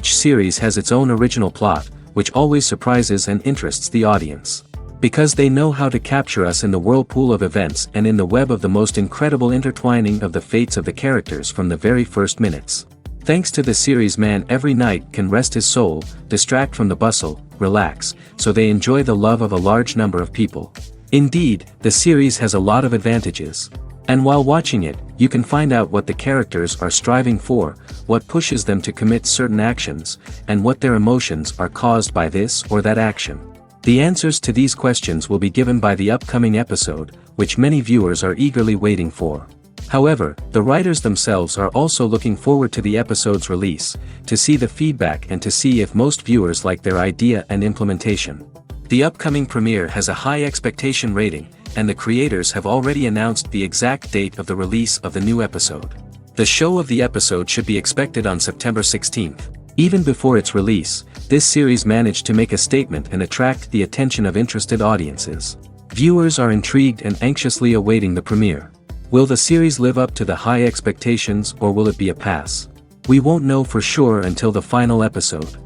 Each series has its own original plot, which always surprises and interests the audience. Because they know how to capture us in the whirlpool of events and in the web of the most incredible intertwining of the fates of the characters from the very first minutes. Thanks to the series, man every night can rest his soul, distract from the bustle, relax, so they enjoy the love of a large number of people. Indeed, the series has a lot of advantages. And while watching it, you can find out what the characters are striving for, what pushes them to commit certain actions, and what their emotions are caused by this or that action. The answers to these questions will be given by the upcoming episode, which many viewers are eagerly waiting for. However, the writers themselves are also looking forward to the episode's release, to see the feedback and to see if most viewers like their idea and implementation. The upcoming premiere has a high expectation rating, and the creators have already announced the exact date of the release of the new episode. The show of the episode should be expected on September 16th. Even before its release, this series managed to make a statement and attract the attention of interested audiences. Viewers are intrigued and anxiously awaiting the premiere. Will the series live up to the high expectations, or will it be a pass? We won't know for sure until the final episode.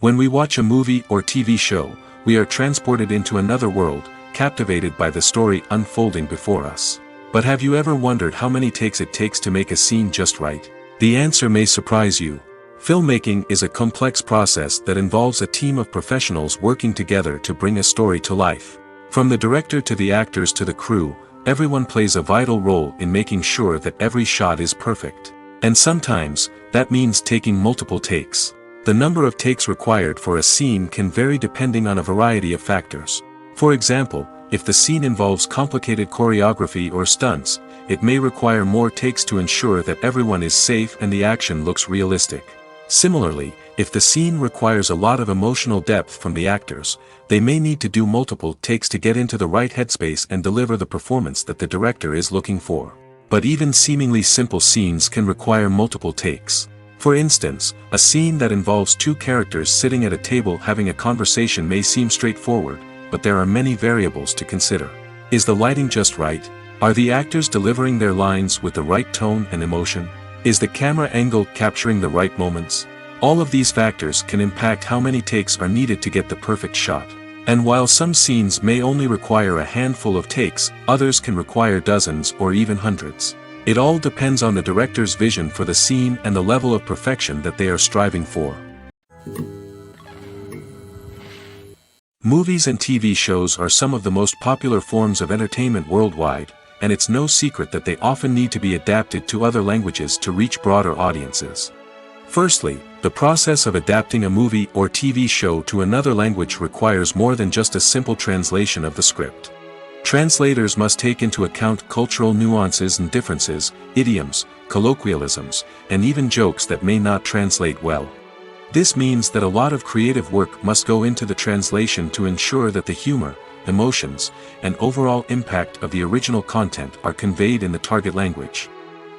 When we watch a movie or TV show, we are transported into another world, captivated by the story unfolding before us. But have you ever wondered how many takes it takes to make a scene just right? The answer may surprise you. Filmmaking is a complex process that involves a team of professionals working together to bring a story to life. From the director to the actors to the crew, everyone plays a vital role in making sure that every shot is perfect. And sometimes, that means taking multiple takes. The number of takes required for a scene can vary depending on a variety of factors. For example, if the scene involves complicated choreography or stunts, it may require more takes to ensure that everyone is safe and the action looks realistic. Similarly, if the scene requires a lot of emotional depth from the actors, they may need to do multiple takes to get into the right headspace and deliver the performance that the director is looking for. But even seemingly simple scenes can require multiple takes. For instance, a scene that involves two characters sitting at a table having a conversation may seem straightforward, but there are many variables to consider. Is the lighting just right? Are the actors delivering their lines with the right tone and emotion? Is the camera angle capturing the right moments? All of these factors can impact how many takes are needed to get the perfect shot. And while some scenes may only require a handful of takes, others can require dozens or even hundreds. It all depends on the director's vision for the scene and the level of perfection that they are striving for. Movies and TV shows are some of the most popular forms of entertainment worldwide, and it's no secret that they often need to be adapted to other languages to reach broader audiences. Firstly, the process of adapting a movie or TV show to another language requires more than just a simple translation of the script. Translators must take into account cultural nuances and differences, idioms, colloquialisms, and even jokes that may not translate well. This means that a lot of creative work must go into the translation to ensure that the humor, emotions, and overall impact of the original content are conveyed in the target language.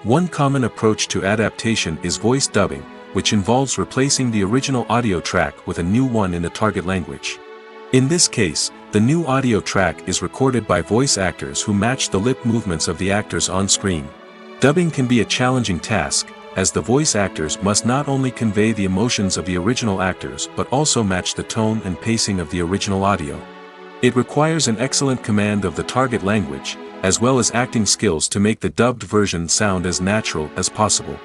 One common approach to adaptation is voice dubbing, which involves replacing the original audio track with a new one in the target language. In this case, the new audio track is recorded by voice actors who match the lip movements of the actors on screen. Dubbing can be a challenging task, as the voice actors must not only convey the emotions of the original actors but also match the tone and pacing of the original audio. It requires an excellent command of the target language, as well as acting skills to make the dubbed version sound as natural as possible.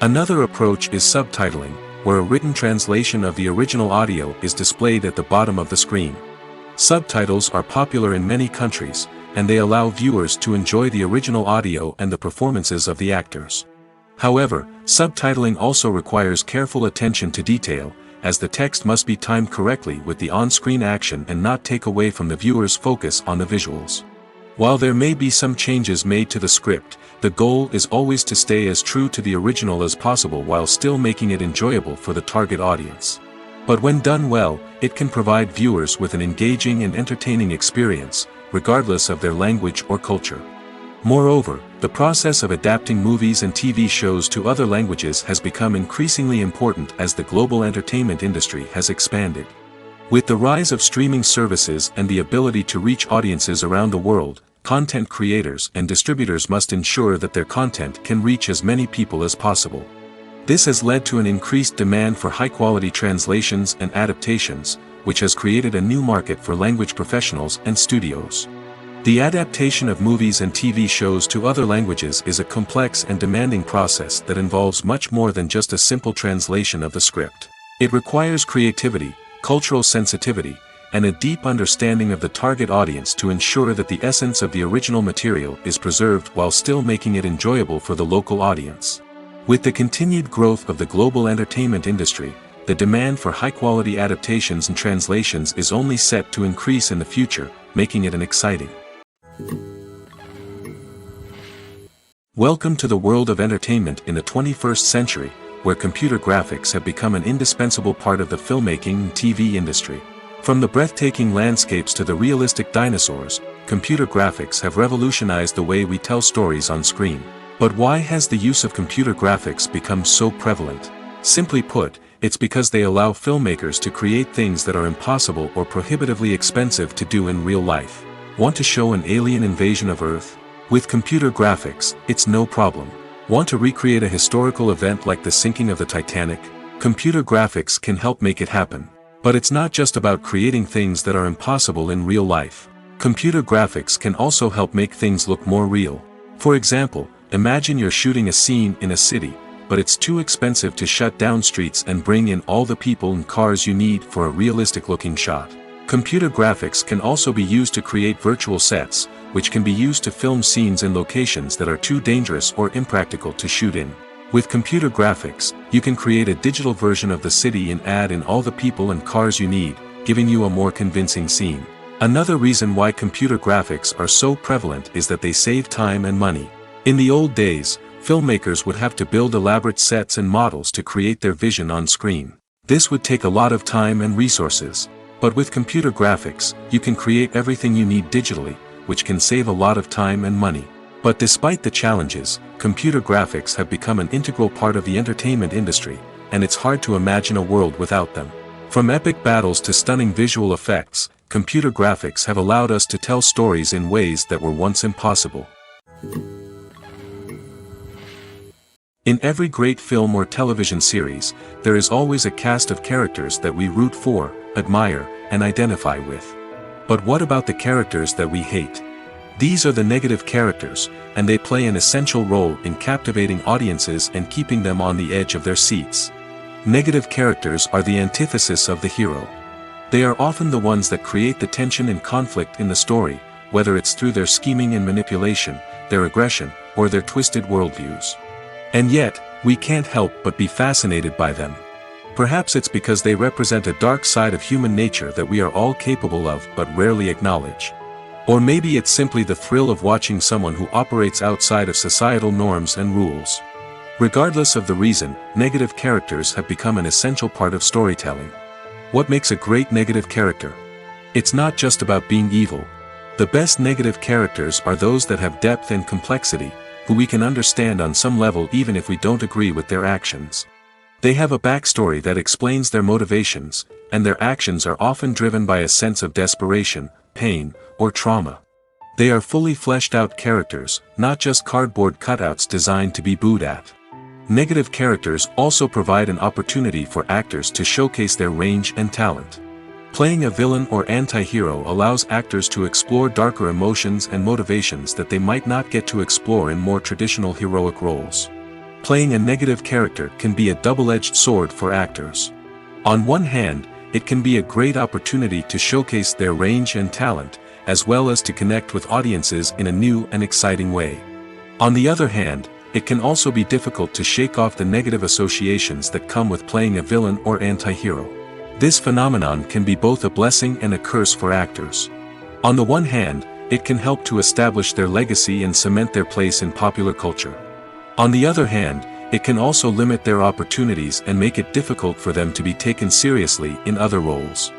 Another approach is subtitling, where a written translation of the original audio is displayed at the bottom of the screen. Subtitles are popular in many countries, and they allow viewers to enjoy the original audio and the performances of the actors. However, subtitling also requires careful attention to detail, as the text must be timed correctly with the on-screen action and not take away from the viewer's focus on the visuals. While there may be some changes made to the script, the goal is always to stay as true to the original as possible while still making it enjoyable for the target audience. But when done well, it can provide viewers with an engaging and entertaining experience, regardless of their language or culture. Moreover, the process of adapting movies and TV shows to other languages has become increasingly important as the global entertainment industry has expanded. With the rise of streaming services and the ability to reach audiences around the world, content creators and distributors must ensure that their content can reach as many people as possible. This has led to an increased demand for high-quality translations and adaptations, which has created a new market for language professionals and studios. The adaptation of movies and TV shows to other languages is a complex and demanding process that involves much more than just a simple translation of the script. It requires creativity, cultural sensitivity, and a deep understanding of the target audience to ensure that the essence of the original material is preserved while still making it enjoyable for the local audience. With the continued growth of the global entertainment industry, the demand for high-quality adaptations and translations is only set to increase in the future, making it an exciting. Welcome to the world of entertainment in the 21st century, where computer graphics have become an indispensable part of the filmmaking and TV industry. From the breathtaking landscapes to the realistic dinosaurs, computer graphics have revolutionized the way we tell stories on screen. But why has the use of computer graphics become so prevalent? Simply put, it's because they allow filmmakers to create things that are impossible or prohibitively expensive to do in real life. Want to show an alien invasion of Earth? With computer graphics, it's no problem. Want to recreate a historical event like the sinking of the Titanic? Computer graphics can help make it happen. But it's not just about creating things that are impossible in real life. Computer graphics can also help make things look more real. For example, imagine you're shooting a scene in a city, but it's too expensive to shut down streets and bring in all the people and cars you need for a realistic-looking shot. Computer graphics can also be used to create virtual sets, which can be used to film scenes in locations that are too dangerous or impractical to shoot in. With computer graphics, you can create a digital version of the city and add in all the people and cars you need, giving you a more convincing scene. Another reason why computer graphics are so prevalent is that they save time and money. In the old days, filmmakers would have to build elaborate sets and models to create their vision on screen. This would take a lot of time and resources. But with computer graphics, you can create everything you need digitally, which can save a lot of time and money. But despite the challenges, computer graphics have become an integral part of the entertainment industry, and it's hard to imagine a world without them. From epic battles to stunning visual effects, computer graphics have allowed us to tell stories in ways that were once impossible. In every great film or television series, there is always a cast of characters that we root for, admire, and identify with. But what about the characters that we hate? These are the negative characters, and they play an essential role in captivating audiences and keeping them on the edge of their seats. Negative characters are the antithesis of the hero. They are often the ones that create the tension and conflict in the story, whether it's through their scheming and manipulation, their aggression, or their twisted worldviews. And yet, we can't help but be fascinated by them. Perhaps it's because they represent a dark side of human nature that we are all capable of but rarely acknowledge. Or maybe it's simply the thrill of watching someone who operates outside of societal norms and rules. Regardless of the reason, negative characters have become an essential part of storytelling. What makes a great negative character? It's not just about being evil. The best negative characters are those that have depth and complexity, who we can understand on some level even if we don't agree with their actions. They have a backstory that explains their motivations, and their actions are often driven by a sense of desperation, pain, or trauma. They are fully fleshed out characters, not just cardboard cutouts designed to be booed at. Negative characters also provide an opportunity for actors to showcase their range and talent. Playing a villain or anti-hero allows actors to explore darker emotions and motivations that they might not get to explore in more traditional heroic roles. Playing a negative character can be a double-edged sword for actors. On one hand, it can be a great opportunity to showcase their range and talent, as well as to connect with audiences in a new and exciting way. On the other hand, it can also be difficult to shake off the negative associations that come with playing a villain or anti-hero. This phenomenon can be both a blessing and a curse for actors. On the one hand, it can help to establish their legacy and cement their place in popular culture. On the other hand, it can also limit their opportunities and make it difficult for them to be taken seriously in other roles.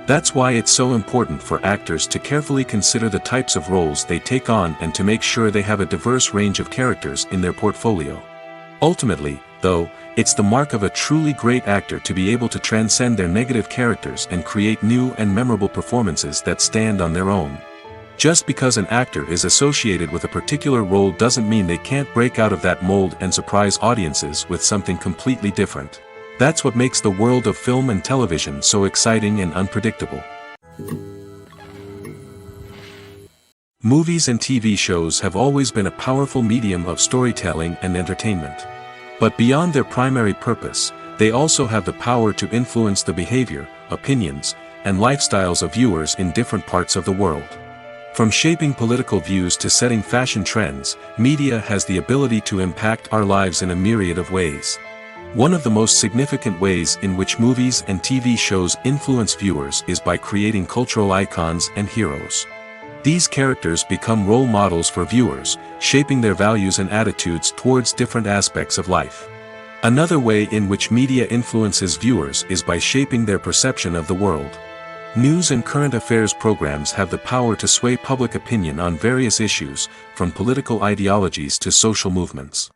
That's why it's so important for actors to carefully consider the types of roles they take on and to make sure they have a diverse range of characters in their portfolio. Ultimately, though, it's the mark of a truly great actor to be able to transcend their negative characters and create new and memorable performances that stand on their own. Just because an actor is associated with a particular role doesn't mean they can't break out of that mold and surprise audiences with something completely different. That's what makes the world of film and television so exciting and unpredictable. Movies and TV shows have always been a powerful medium of storytelling and entertainment. But beyond their primary purpose, they also have the power to influence the behavior, opinions, and lifestyles of viewers in different parts of the world. From shaping political views to setting fashion trends, media has the ability to impact our lives in a myriad of ways. One of the most significant ways in which movies and TV shows influence viewers is by creating cultural icons and heroes. These characters become role models for viewers, shaping their values and attitudes towards different aspects of life. Another way in which media influences viewers is by shaping their perception of the world. News and current affairs programs have the power to sway public opinion on various issues, from political ideologies to social movements.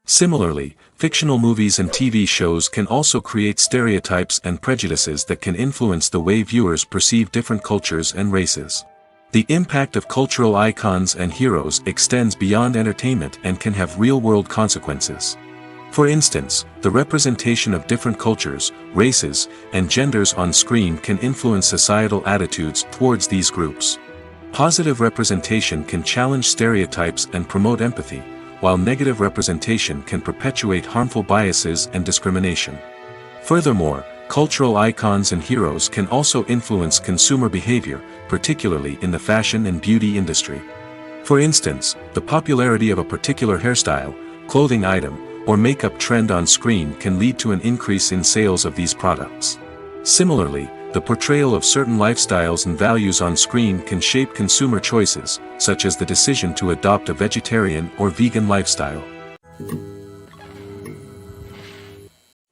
Similarly, fictional movies and TV shows can also create stereotypes and prejudices that can influence the way viewers perceive different cultures and races. The impact of cultural icons and heroes extends beyond entertainment and can have real-world consequences. For instance, the representation of different cultures, races, and genders on screen can influence societal attitudes towards these groups. Positive representation can challenge stereotypes and promote empathy, while negative representation can perpetuate harmful biases and discrimination. Furthermore, cultural icons and heroes can also influence consumer behavior, particularly in the fashion and beauty industry. For instance, the popularity of a particular hairstyle, clothing item, or makeup trend on screen can lead to an increase in sales of these products. Similarly, the portrayal of certain lifestyles and values on screen can shape consumer choices, such as the decision to adopt a vegetarian or vegan lifestyle.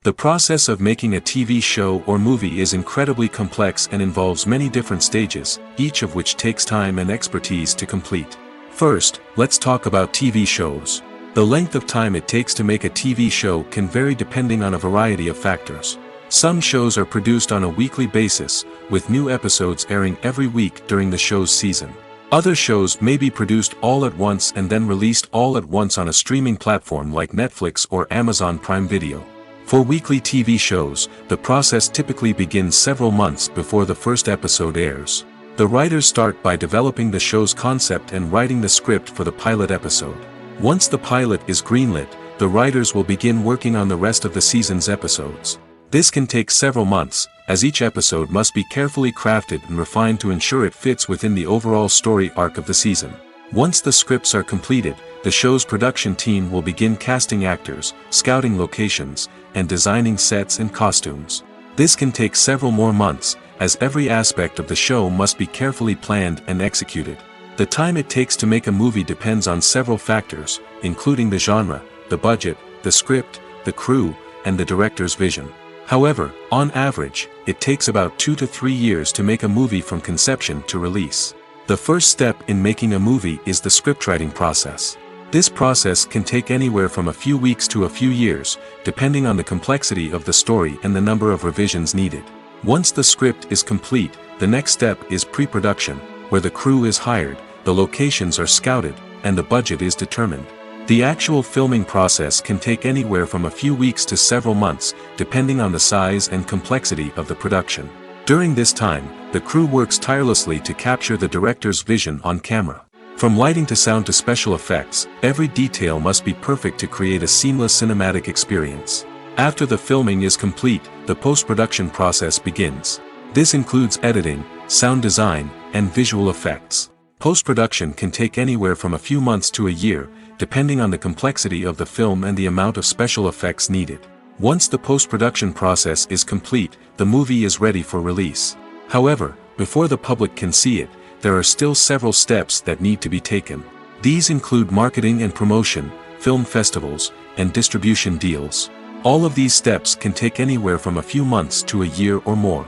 The process of making a TV show or movie is incredibly complex and involves many different stages, each of which takes time and expertise to complete. First, let's talk about TV shows. The length of time it takes to make a TV show can vary depending on a variety of factors. Some shows are produced on a weekly basis, with new episodes airing every week during the show's season. Other shows may be produced all at once and then released all at once on a streaming platform like Netflix or Amazon Prime Video. For weekly TV shows, the process typically begins several months before the first episode airs. The writers start by developing the show's concept and writing the script for the pilot episode. Once the pilot is greenlit, the writers will begin working on the rest of the season's episodes. This can take several months, as each episode must be carefully crafted and refined to ensure it fits within the overall story arc of the season. Once the scripts are completed, the show's production team will begin casting actors, scouting locations, and designing sets and costumes. This can take several more months, as every aspect of the show must be carefully planned and executed. The time it takes to make a movie depends on several factors, including the genre, the budget, the script, the crew, and the director's vision. However, on average, it takes about 2 to 3 years to make a movie from conception to release. The first step in making a movie is the scriptwriting process. This process can take anywhere from a few weeks to a few years, depending on the complexity of the story and the number of revisions needed. Once the script is complete, the next step is pre-production, where the crew is hired, the locations are scouted, and the budget is determined. The actual filming process can take anywhere from a few weeks to several months, depending on the size and complexity of the production. During this time, the crew works tirelessly to capture the director's vision on camera. From lighting to sound to special effects, every detail must be perfect to create a seamless cinematic experience. After the filming is complete, the post-production process begins. This includes editing, sound design, and visual effects. Post-production can take anywhere from a few months to a year, depending on the complexity of the film and the amount of special effects needed. Once the post-production process is complete, the movie is ready for release. However, before the public can see it, there are still several steps that need to be taken. These include marketing and promotion, film festivals, and distribution deals. All of these steps can take anywhere from a few months to a year or more.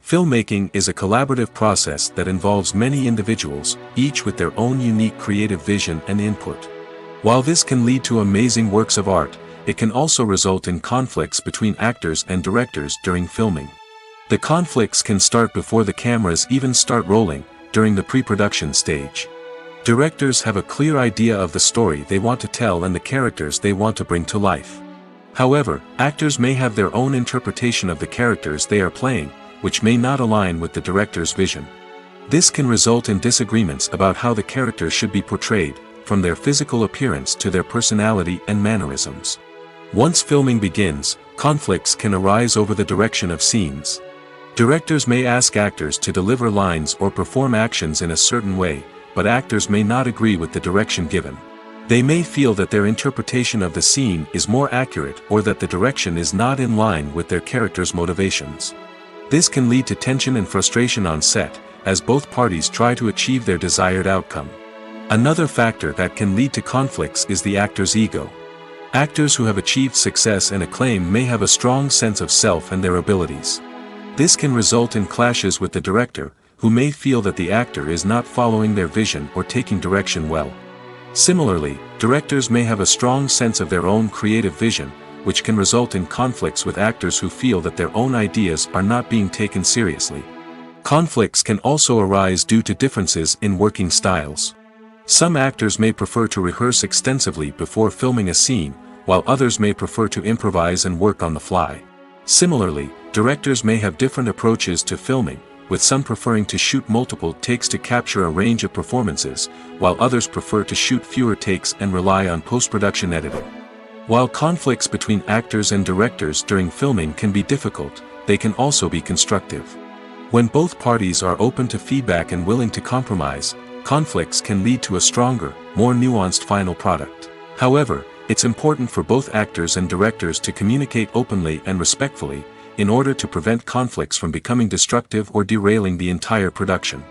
Filmmaking is a collaborative process that involves many individuals, each with their own unique creative vision and input. While this can lead to amazing works of art, it can also result in conflicts between actors and directors during filming. The conflicts can start before the cameras even start rolling, during the pre-production stage. Directors have a clear idea of the story they want to tell and the characters they want to bring to life. However, actors may have their own interpretation of the characters they are playing, which may not align with the director's vision. This can result in disagreements about how the characters should be portrayed, from their physical appearance to their personality and mannerisms. Once filming begins, conflicts can arise over the direction of scenes. Directors may ask actors to deliver lines or perform actions in a certain way, but actors may not agree with the direction given. They may feel that their interpretation of the scene is more accurate or that the direction is not in line with their character's motivations. This can lead to tension and frustration on set, as both parties try to achieve their desired outcome. Another factor that can lead to conflicts is the actor's ego. Actors who have achieved success and acclaim may have a strong sense of self and their abilities. This can result in clashes with the director, who may feel that the actor is not following their vision or taking direction well. Similarly, directors may have a strong sense of their own creative vision, which can result in conflicts with actors who feel that their own ideas are not being taken seriously. Conflicts can also arise due to differences in working styles. Some actors may prefer to rehearse extensively before filming a scene, while others may prefer to improvise and work on the fly. Similarly, directors may have different approaches to filming, with some preferring to shoot multiple takes to capture a range of performances, while others prefer to shoot fewer takes and rely on post-production editing. While conflicts between actors and directors during filming can be difficult, they can also be constructive. When both parties are open to feedback and willing to compromise, conflicts can lead to a stronger, more nuanced final product. However, it's important for both actors and directors to communicate openly and respectfully, in order to prevent conflicts from becoming destructive or derailing the entire production.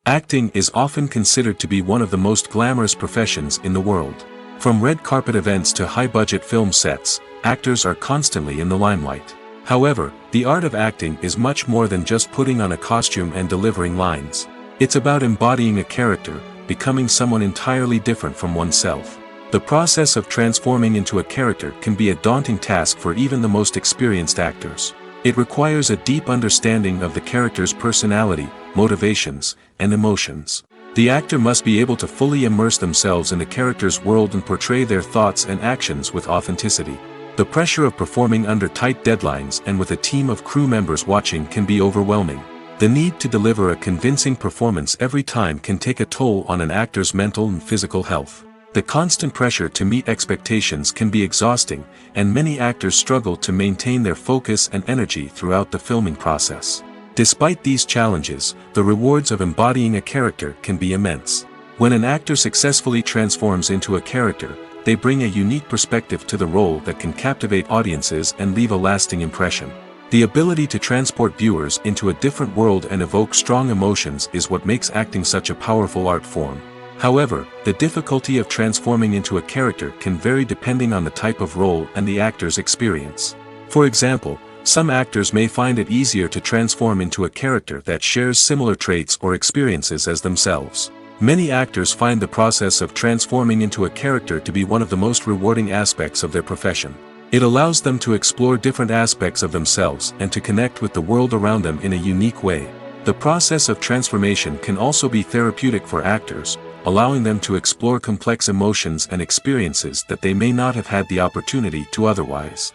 Acting is often considered to be one of the most glamorous professions in the world. From red carpet events to high-budget film sets, actors are constantly in the limelight. However, the art of acting is much more than just putting on a costume and delivering lines. It's about embodying a character, becoming someone entirely different from oneself. The process of transforming into a character can be a daunting task for even the most experienced actors. It requires a deep understanding of the character's personality, motivations, and emotions. The actor must be able to fully immerse themselves in the character's world and portray their thoughts and actions with authenticity. The pressure of performing under tight deadlines and with a team of crew members watching can be overwhelming. The need to deliver a convincing performance every time can take a toll on an actor's mental and physical health. The constant pressure to meet expectations can be exhausting, and many actors struggle to maintain their focus and energy throughout the filming process. Despite these challenges, the rewards of embodying a character can be immense. When an actor successfully transforms into a character, they bring a unique perspective to the role that can captivate audiences and leave a lasting impression. The ability to transport viewers into a different world and evoke strong emotions is what makes acting such a powerful art form. However, the difficulty of transforming into a character can vary depending on the type of role and the actor's experience. For example, some actors may find it easier to transform into a character that shares similar traits or experiences as themselves. Many actors find the process of transforming into a character to be one of the most rewarding aspects of their profession. It allows them to explore different aspects of themselves and to connect with the world around them in a unique way. The process of transformation can also be therapeutic for actors, allowing them to explore complex emotions and experiences that they may not have had the opportunity to otherwise.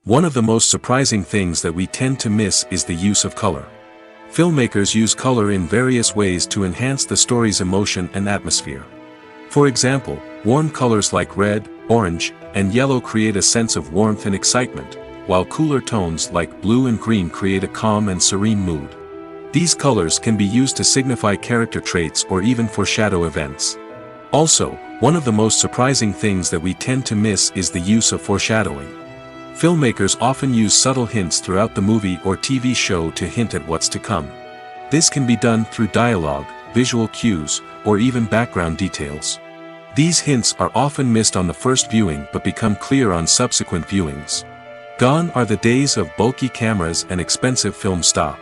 One of the most surprising things that we tend to miss is the use of color. Filmmakers use color in various ways to enhance the story's emotion and atmosphere. For example, warm colors like red, orange, and yellow create a sense of warmth and excitement, while cooler tones like blue and green create a calm and serene mood. These colors can be used to signify character traits or even foreshadow events. Also, one of the most surprising things that we tend to miss is the use of foreshadowing. Filmmakers often use subtle hints throughout the movie or TV show to hint at what's to come. This can be done through dialogue, visual cues, or even background details. These hints are often missed on the first viewing but become clear on subsequent viewings. Gone are the days of bulky cameras and expensive film stock.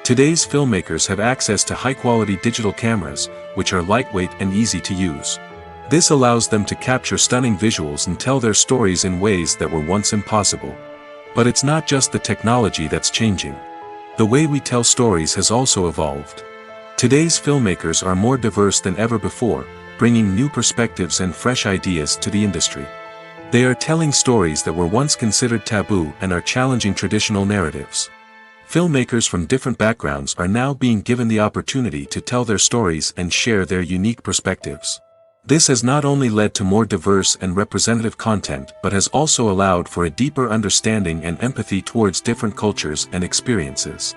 Today's filmmakers have access to high-quality digital cameras, which are lightweight and easy to use. This allows them to capture stunning visuals and tell their stories in ways that were once impossible. But it's not just the technology that's changing. The way we tell stories has also evolved. Today's filmmakers are more diverse than ever before, bringing new perspectives and fresh ideas to the industry. They are telling stories that were once considered taboo and are challenging traditional narratives. Filmmakers from different backgrounds are now being given the opportunity to tell their stories and share their unique perspectives. This has not only led to more diverse and representative content but has also allowed for a deeper understanding and empathy towards different cultures and experiences.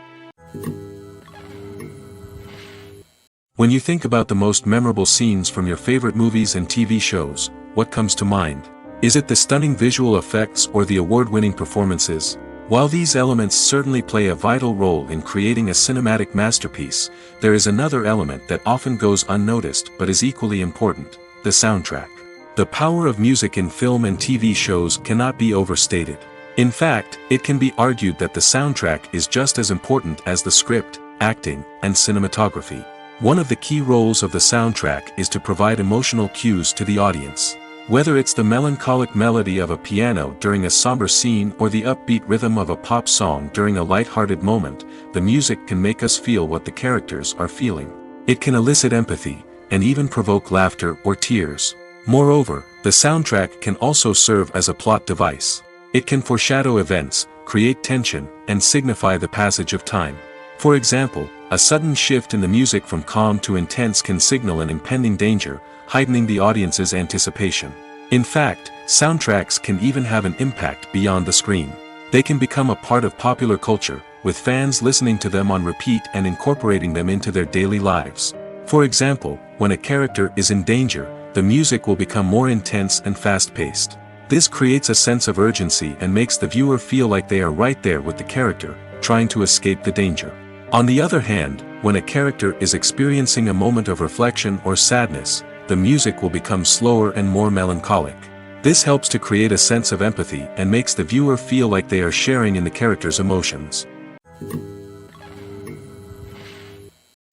When you think about the most memorable scenes from your favorite movies and TV shows, what comes to mind? Is it the stunning visual effects or the award-winning performances? While these elements certainly play a vital role in creating a cinematic masterpiece, there is another element that often goes unnoticed but is equally important: the soundtrack. The power of music in film and TV shows cannot be overstated. In fact, it can be argued that the soundtrack is just as important as the script, acting, and cinematography. One of the key roles of the soundtrack is to provide emotional cues to the audience. Whether it's the melancholic melody of a piano during a somber scene or the upbeat rhythm of a pop song during a light-hearted moment, the music can make us feel what the characters are feeling. It can elicit empathy, and even provoke laughter or tears. Moreover, the soundtrack can also serve as a plot device. It can foreshadow events, create tension, and signify the passage of time. For example, a sudden shift in the music from calm to intense can signal an impending danger, heightening the audience's anticipation. In fact, soundtracks can even have an impact beyond the screen. They can become a part of popular culture, with fans listening to them on repeat and incorporating them into their daily lives. For example, when a character is in danger, the music will become more intense and fast-paced. This creates a sense of urgency and makes the viewer feel like they are right there with the character, trying to escape the danger. On the other hand, when a character is experiencing a moment of reflection or sadness, the music will become slower and more melancholic. This helps to create a sense of empathy and makes the viewer feel like they are sharing in the character's emotions.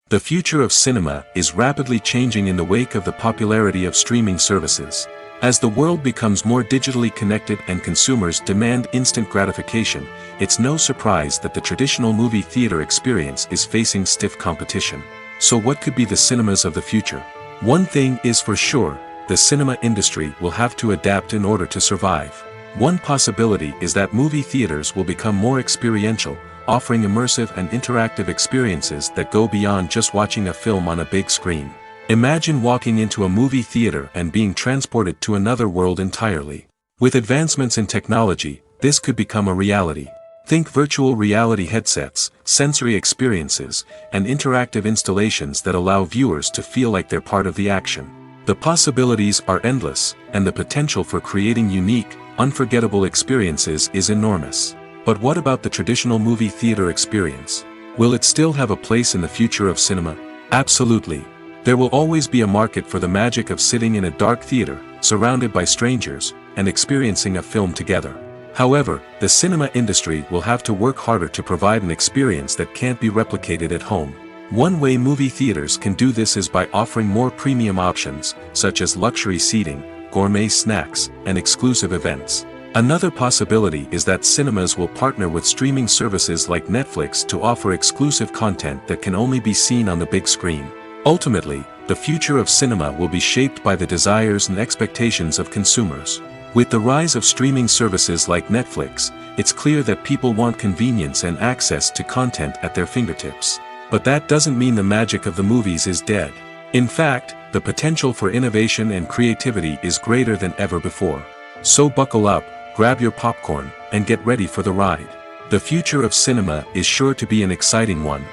The future of cinema is rapidly changing in the wake of the popularity of streaming services. As the world becomes more digitally connected and consumers demand instant gratification, it's no surprise that the traditional movie theater experience is facing stiff competition. So what could be the cinemas of the future? One thing is for sure: the cinema industry will have to adapt in order to survive. One possibility is that movie theaters will become more experiential, offering immersive and interactive experiences that go beyond just watching a film on a big screen. Imagine walking into a movie theater and being transported to another world entirely. With advancements in technology, this could become a reality. Think virtual reality headsets, sensory experiences, and interactive installations that allow viewers to feel like they're part of the action. The possibilities are endless, and the potential for creating unique, unforgettable experiences is enormous. But what about the traditional movie theater experience? Will it still have a place in the future of cinema? Absolutely. There will always be a market for the magic of sitting in a dark theater, surrounded by strangers, and experiencing a film together. However, the cinema industry will have to work harder to provide an experience that can't be replicated at home. One way movie theaters can do this is by offering more premium options, such as luxury seating, gourmet snacks, and exclusive events. Another possibility is that cinemas will partner with streaming services like Netflix to offer exclusive content that can only be seen on the big screen. Ultimately, the future of cinema will be shaped by the desires and expectations of consumers. With the rise of streaming services like Netflix, it's clear that people want convenience and access to content at their fingertips. But that doesn't mean the magic of the movies is dead. In fact, the potential for innovation and creativity is greater than ever before. So buckle up, grab your popcorn, and get ready for the ride. The future of cinema is sure to be an exciting one.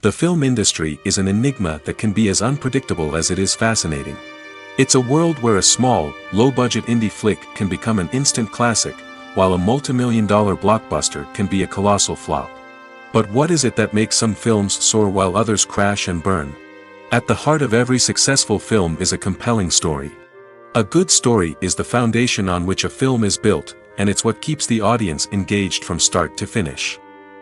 The film industry is an enigma that can be as unpredictable as it is fascinating. It's a world where a small, low-budget indie flick can become an instant classic, while a multi-million-dollar blockbuster can be a colossal flop. But what is it that makes some films soar while others crash and burn? At the heart of every successful film is a compelling story. A good story is the foundation on which a film is built, and it's what keeps the audience engaged from start to finish.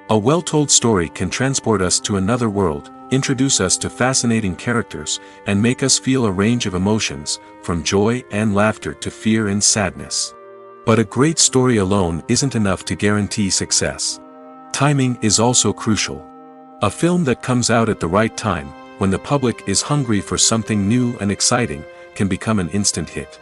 A well-told story can transport us to another world, introduce us to fascinating characters, and make us feel a range of emotions, from joy and laughter to fear and sadness. But a great story alone isn't enough to guarantee success. Timing is also crucial. A film that comes out at the right time, when the public is hungry for something new and exciting, can become an instant hit.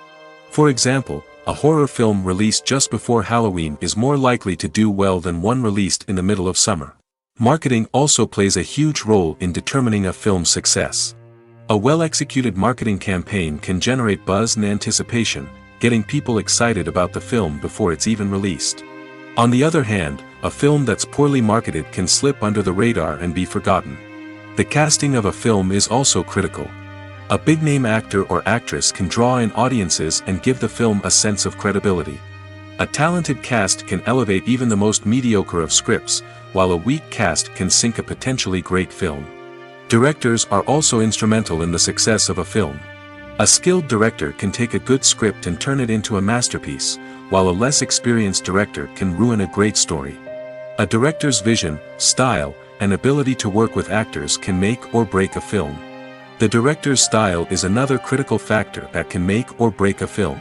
For example, a horror film released just before Halloween is more likely to do well than one released in the middle of summer. Marketing also plays a huge role in determining a film's success. A well-executed marketing campaign can generate buzz and anticipation, getting people excited about the film before it's even released. On the other hand, a film that's poorly marketed can slip under the radar and be forgotten. The casting of a film is also critical. A big-name actor or actress can draw in audiences and give the film a sense of credibility. A talented cast can elevate even the most mediocre of scripts, while a weak cast can sink a potentially great film. Directors are also instrumental in the success of a film. A skilled director can take a good script and turn it into a masterpiece, while a less experienced director can ruin a great story. A director's vision, style, and ability to work with actors can make or break a film. The director's style is another critical factor that can make or break a film.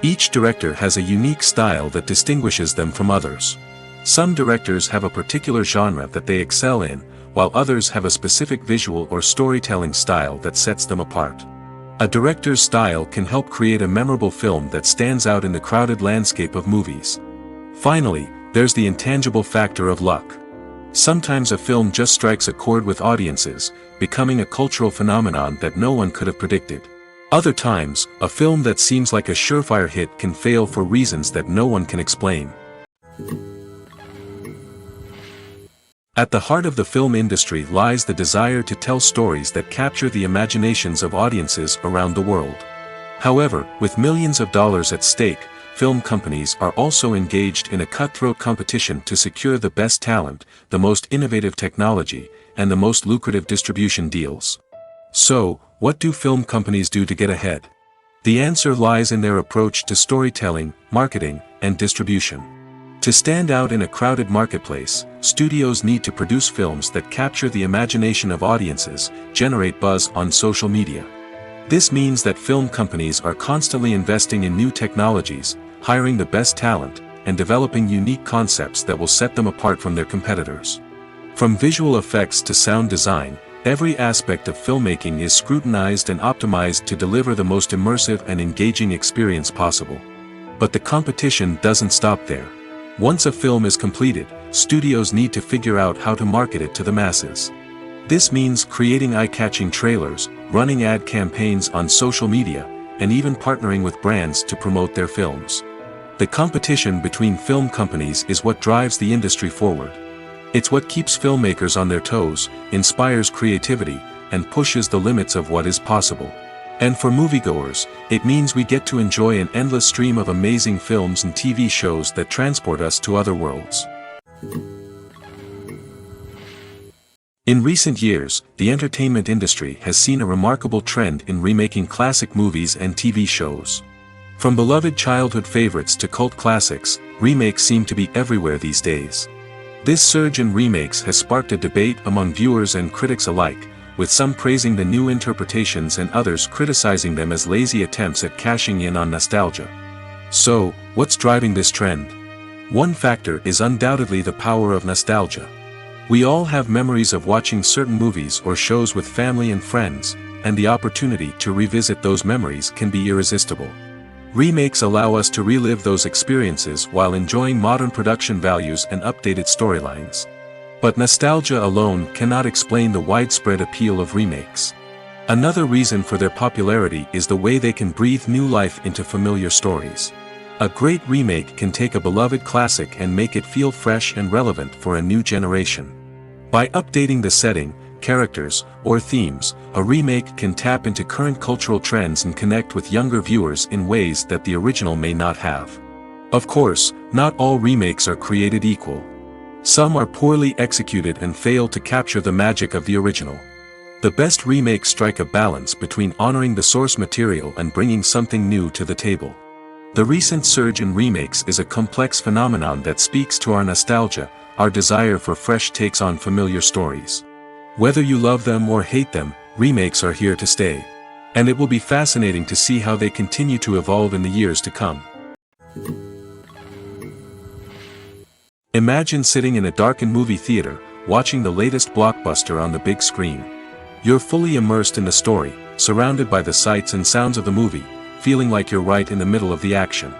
Each director has a unique style that distinguishes them from others. Some directors have a particular genre that they excel in, while others have a specific visual or storytelling style that sets them apart. A director's style can help create a memorable film that stands out in the crowded landscape of movies. Finally, there's the intangible factor of luck. Sometimes a film just strikes a chord with audiences, becoming a cultural phenomenon that no one could have predicted. Other times, a film that seems like a surefire hit can fail for reasons that no one can explain. At the heart of the film industry lies the desire to tell stories that capture the imaginations of audiences around the world. However, with millions of dollars at stake, film companies are also engaged in a cutthroat competition to secure the best talent, the most innovative technology, and the most lucrative distribution deals. So, what do film companies do to get ahead? The answer lies in their approach to storytelling, marketing, and distribution. To stand out in a crowded marketplace, studios need to produce films that capture the imagination of audiences, generate buzz on social media. This means that film companies are constantly investing in new technologies, hiring the best talent, and developing unique concepts that will set them apart from their competitors. From visual effects to sound design, every aspect of filmmaking is scrutinized and optimized to deliver the most immersive and engaging experience possible. But the competition doesn't stop there. Once a film is completed, studios need to figure out how to market it to the masses. This means creating eye-catching trailers, running ad campaigns on social media, and even partnering with brands to promote their films. The competition between film companies is what drives the industry forward. It's what keeps filmmakers on their toes, inspires creativity, and pushes the limits of what is possible. And for moviegoers, it means we get to enjoy an endless stream of amazing films and TV shows that transport us to other worlds. In recent years, the entertainment industry has seen a remarkable trend in remaking classic movies and TV shows. From beloved childhood favorites to cult classics, remakes seem to be everywhere these days. This surge in remakes has sparked a debate among viewers and critics alike, with some praising the new interpretations and others criticizing them as lazy attempts at cashing in on nostalgia. So, what's driving this trend? One factor is undoubtedly the power of nostalgia. We all have memories of watching certain movies or shows with family and friends, and the opportunity to revisit those memories can be irresistible. Remakes allow us to relive those experiences while enjoying modern production values and updated storylines. But nostalgia alone cannot explain the widespread appeal of remakes. Another reason for their popularity is the way they can breathe new life into familiar stories. A great remake can take a beloved classic and make it feel fresh and relevant for a new generation. By updating the setting, characters, or themes, a remake can tap into current cultural trends and connect with younger viewers in ways that the original may not have. Of course, not all remakes are created equal. Some are poorly executed and fail to capture the magic of the original. The best remakes strike a balance between honoring the source material and bringing something new to the table. The recent surge in remakes is a complex phenomenon that speaks to our nostalgia, our desire for fresh takes on familiar stories. Whether you love them or hate them, remakes are here to stay. And it will be fascinating to see how they continue to evolve in the years to come. Imagine sitting in a darkened movie theater, watching the latest blockbuster on the big screen. You're fully immersed in the story, surrounded by the sights and sounds of the movie, feeling like you're right in the middle of the action.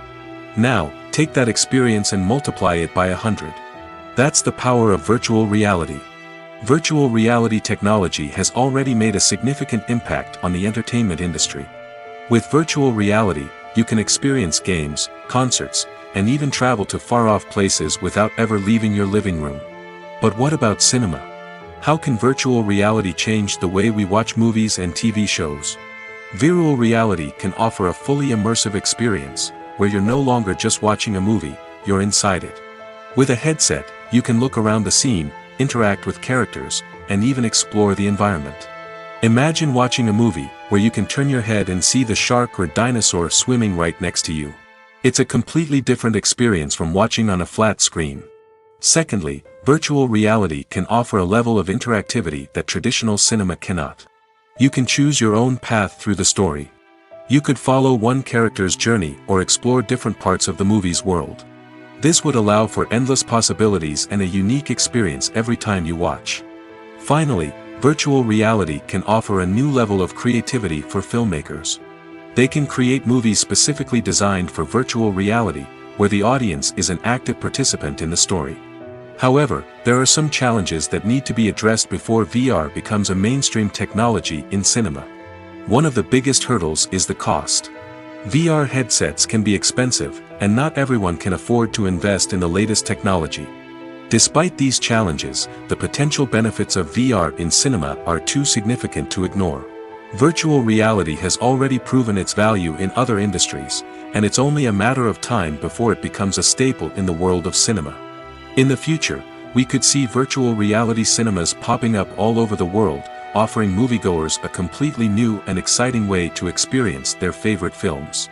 Now, take that experience and multiply it by 100. That's the power of virtual reality. Virtual reality technology has already made a significant impact on the entertainment industry. With virtual reality, you can experience games, concerts, and even travel to far-off places without ever leaving your living room. But what about cinema? How can virtual reality change the way we watch movies and TV shows? Virtual reality can offer a fully immersive experience, where you're no longer just watching a movie, you're inside it. With a headset, you can look around the scene, interact with characters, and even explore the environment. Imagine watching a movie, where you can turn your head and see the shark or dinosaur swimming right next to you. It's a completely different experience from watching on a flat screen. Secondly, virtual reality can offer a level of interactivity that traditional cinema cannot. You can choose your own path through the story. You could follow one character's journey or explore different parts of the movie's world. This would allow for endless possibilities and a unique experience every time you watch. Finally, virtual reality can offer a new level of creativity for filmmakers. They can create movies specifically designed for virtual reality, where the audience is an active participant in the story. However, there are some challenges that need to be addressed before VR becomes a mainstream technology in cinema. One of the biggest hurdles is the cost. VR headsets can be expensive, and not everyone can afford to invest in the latest technology. Despite these challenges, the potential benefits of VR in cinema are too significant to ignore. Virtual reality has already proven its value in other industries, and it's only a matter of time before it becomes a staple in the world of cinema. In the future, we could see virtual reality cinemas popping up all over the world, offering moviegoers a completely new and exciting way to experience their favorite films.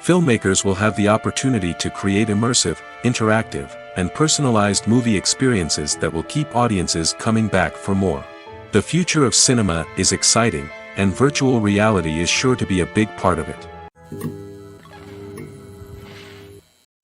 Filmmakers will have the opportunity to create immersive, interactive, and personalized movie experiences that will keep audiences coming back for more. The future of cinema is exciting, and virtual reality is sure to be a big part of it.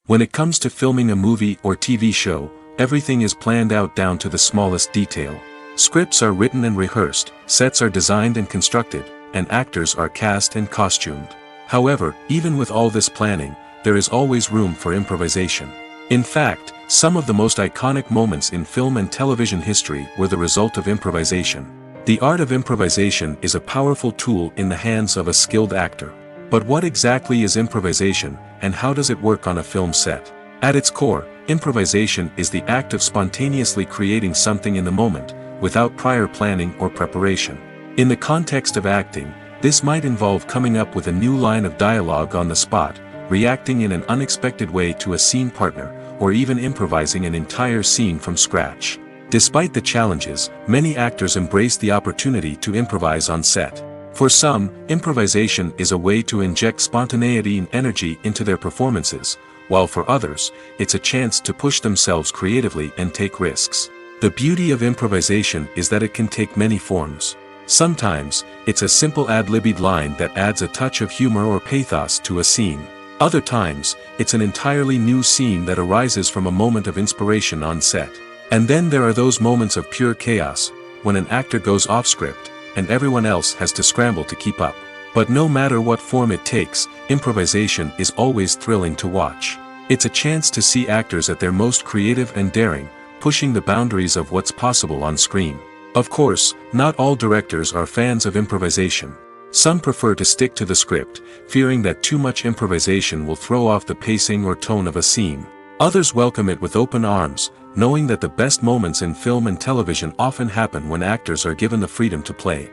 When it comes to filming a movie or TV show, everything is planned out down to the smallest detail. Scripts are written and rehearsed, sets are designed and constructed, and actors are cast and costumed. However, even with all this planning, there is always room for improvisation. In fact, some of the most iconic moments in film and television history were the result of improvisation. The art of improvisation is a powerful tool in the hands of a skilled actor. But what exactly is improvisation, and how does it work on a film set? At its core, improvisation is the act of spontaneously creating something in the moment, without prior planning or preparation. In the context of acting, this might involve coming up with a new line of dialogue on the spot, reacting in an unexpected way to a scene partner, or even improvising an entire scene from scratch. Despite the challenges, many actors embrace the opportunity to improvise on set. For some, improvisation is a way to inject spontaneity and energy into their performances, while for others, it's a chance to push themselves creatively and take risks. The beauty of improvisation is that it can take many forms. Sometimes, it's a simple ad-libbed line that adds a touch of humor or pathos to a scene. Other times, it's an entirely new scene that arises from a moment of inspiration on set. And then there are those moments of pure chaos, when an actor goes off script, and everyone else has to scramble to keep up. But no matter what form it takes, improvisation is always thrilling to watch. It's a chance to see actors at their most creative and daring, pushing the boundaries of what's possible on screen. Of course, not all directors are fans of improvisation. Some prefer to stick to the script, fearing that too much improvisation will throw off the pacing or tone of a scene. Others welcome it with open arms, knowing that the best moments in film and television often happen when actors are given the freedom to play.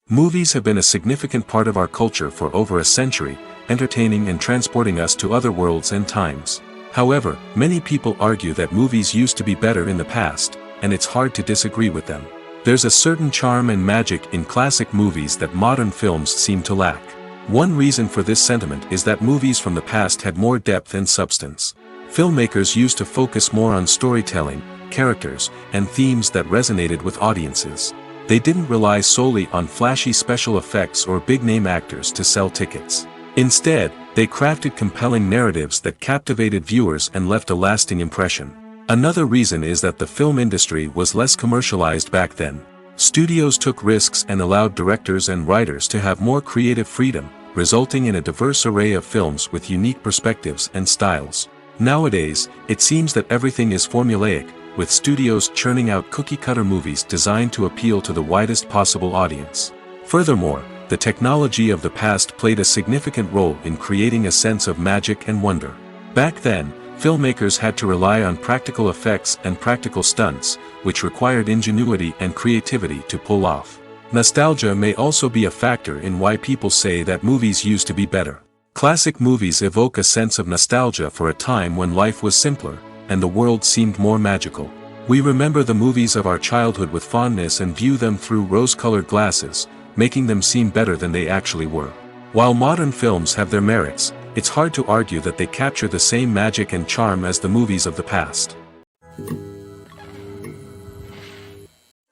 Movies have been a significant part of our culture for over a century, entertaining and transporting us to other worlds and times. However, many people argue that movies used to be better in the past, and it's hard to disagree with them. There's a certain charm and magic in classic movies that modern films seem to lack. One reason for this sentiment is that movies from the past had more depth and substance. Filmmakers used to focus more on storytelling, characters, and themes that resonated with audiences. They didn't rely solely on flashy special effects or big-name actors to sell tickets. Instead, they crafted compelling narratives that captivated viewers and left a lasting impression. Another reason is that the film industry was less commercialized back then. Studios took risks and allowed directors and writers to have more creative freedom, resulting in a diverse array of films with unique perspectives and styles. Nowadays, it seems that everything is formulaic, with studios churning out cookie-cutter movies designed to appeal to the widest possible audience. Furthermore, the technology of the past played a significant role in creating a sense of magic and wonder. Back then, filmmakers had to rely on practical effects and practical stunts, which required ingenuity and creativity to pull off. Nostalgia may also be a factor in why people say that movies used to be better. Classic movies evoke a sense of nostalgia for a time when life was simpler, and the world seemed more magical. We remember the movies of our childhood with fondness and view them through rose-colored glasses, making them seem better than they actually were. While modern films have their merits, it's hard to argue that they capture the same magic and charm as the movies of the past.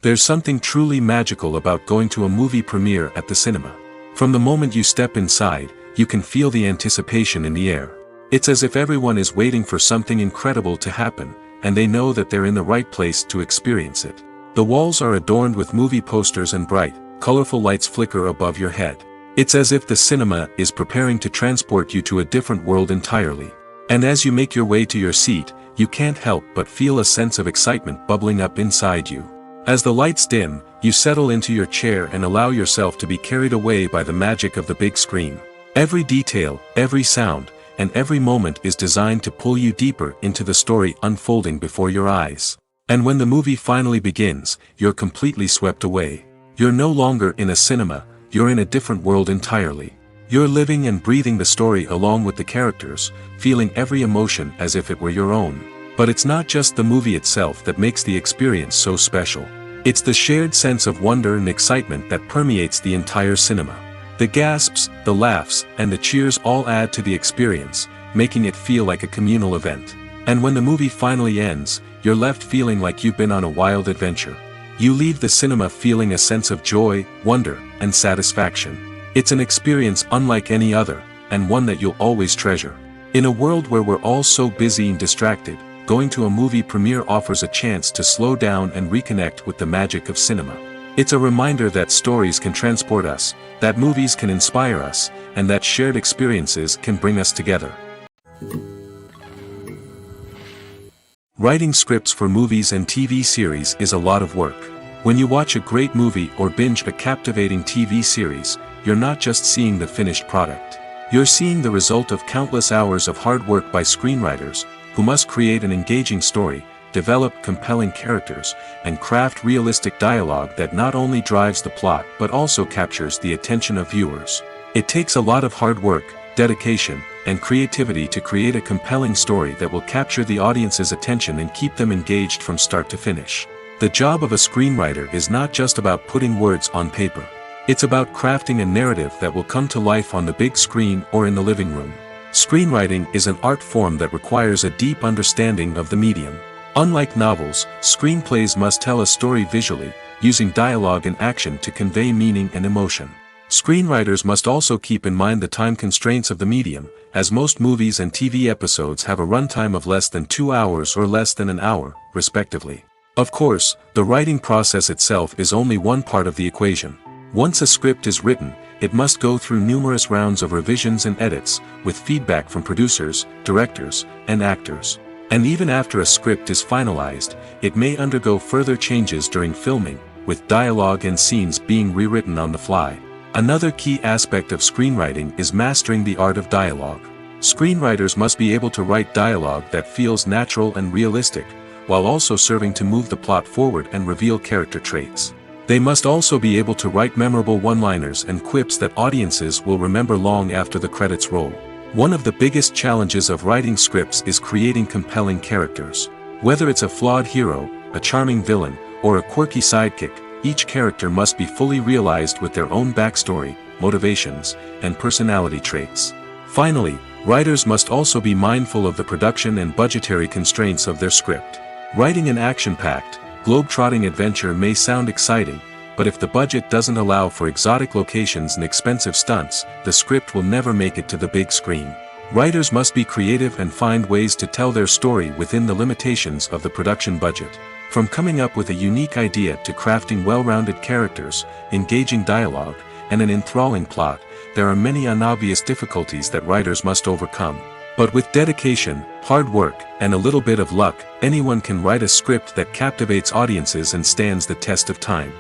There's something truly magical about going to a movie premiere at the cinema. From the moment you step inside, you can feel the anticipation in the air. It's as if everyone is waiting for something incredible to happen, and they know that they're in the right place to experience it. The walls are adorned with movie posters and bright, colorful lights flicker above your head. It's as if the cinema is preparing to transport you to a different world entirely. And as you make your way to your seat, you can't help but feel a sense of excitement bubbling up inside you. As the lights dim, you settle into your chair and allow yourself to be carried away by the magic of the big screen. Every detail, every sound, and every moment is designed to pull you deeper into the story unfolding before your eyes. And when the movie finally begins, you're completely swept away. You're no longer in a cinema, you're in a different world entirely. You're living and breathing the story along with the characters, feeling every emotion as if it were your own. But it's not just the movie itself that makes the experience so special. It's the shared sense of wonder and excitement that permeates the entire cinema. The gasps, the laughs, and the cheers all add to the experience, making it feel like a communal event. And when the movie finally ends, you're left feeling like you've been on a wild adventure. You leave the cinema feeling a sense of joy, wonder, and satisfaction. It's an experience unlike any other, and one that you'll always treasure. In a world where we're all so busy and distracted, going to a movie premiere offers a chance to slow down and reconnect with the magic of cinema. It's a reminder that stories can transport us, that movies can inspire us, and that shared experiences can bring us together. Writing scripts for movies and TV series is a lot of work. When you watch a great movie or binge a captivating TV series, you're not just seeing the finished product. You're seeing the result of countless hours of hard work by screenwriters, who must create an engaging story, develop compelling characters, and craft realistic dialogue that not only drives the plot but also captures the attention of viewers. It takes a lot of hard work, dedication, and creativity to create a compelling story that will capture the audience's attention and keep them engaged from start to finish. The job of a screenwriter is not just about putting words on paper. It's about crafting a narrative that will come to life on the big screen or in the living room. Screenwriting is an art form that requires a deep understanding of the medium. Unlike novels, screenplays must tell a story visually, using dialogue and action to convey meaning and emotion. Screenwriters must also keep in mind the time constraints of the medium, as most movies and TV episodes have a runtime of less than 2 hours or less than an hour, respectively. Of course, the writing process itself is only one part of the equation. Once a script is written, it must go through numerous rounds of revisions and edits, with feedback from producers, directors, and actors. And even after a script is finalized, it may undergo further changes during filming, with dialogue and scenes being rewritten on the fly. Another key aspect of screenwriting is mastering the art of dialogue. Screenwriters must be able to write dialogue that feels natural and realistic, while also serving to move the plot forward and reveal character traits. They must also be able to write memorable one-liners and quips that audiences will remember long after the credits roll. One of the biggest challenges of writing scripts is creating compelling characters. Whether it's a flawed hero, a charming villain, or a quirky sidekick, each character must be fully realized with their own backstory, motivations, and personality traits. Finally, Writers must also be mindful of the production and budgetary constraints of their script. Writing an action-packed, globe-trotting adventure may sound exciting, but if the budget doesn't allow for exotic locations and expensive stunts, the script will never make it to the big screen. Writers must be creative and find ways to tell their story within the limitations of the production budget. From coming up with a unique idea to crafting well-rounded characters, engaging dialogue, and an enthralling plot, there are many unobvious difficulties that writers must overcome. But with dedication, hard work, and a little bit of luck, anyone can write a script that captivates audiences and stands the test of time.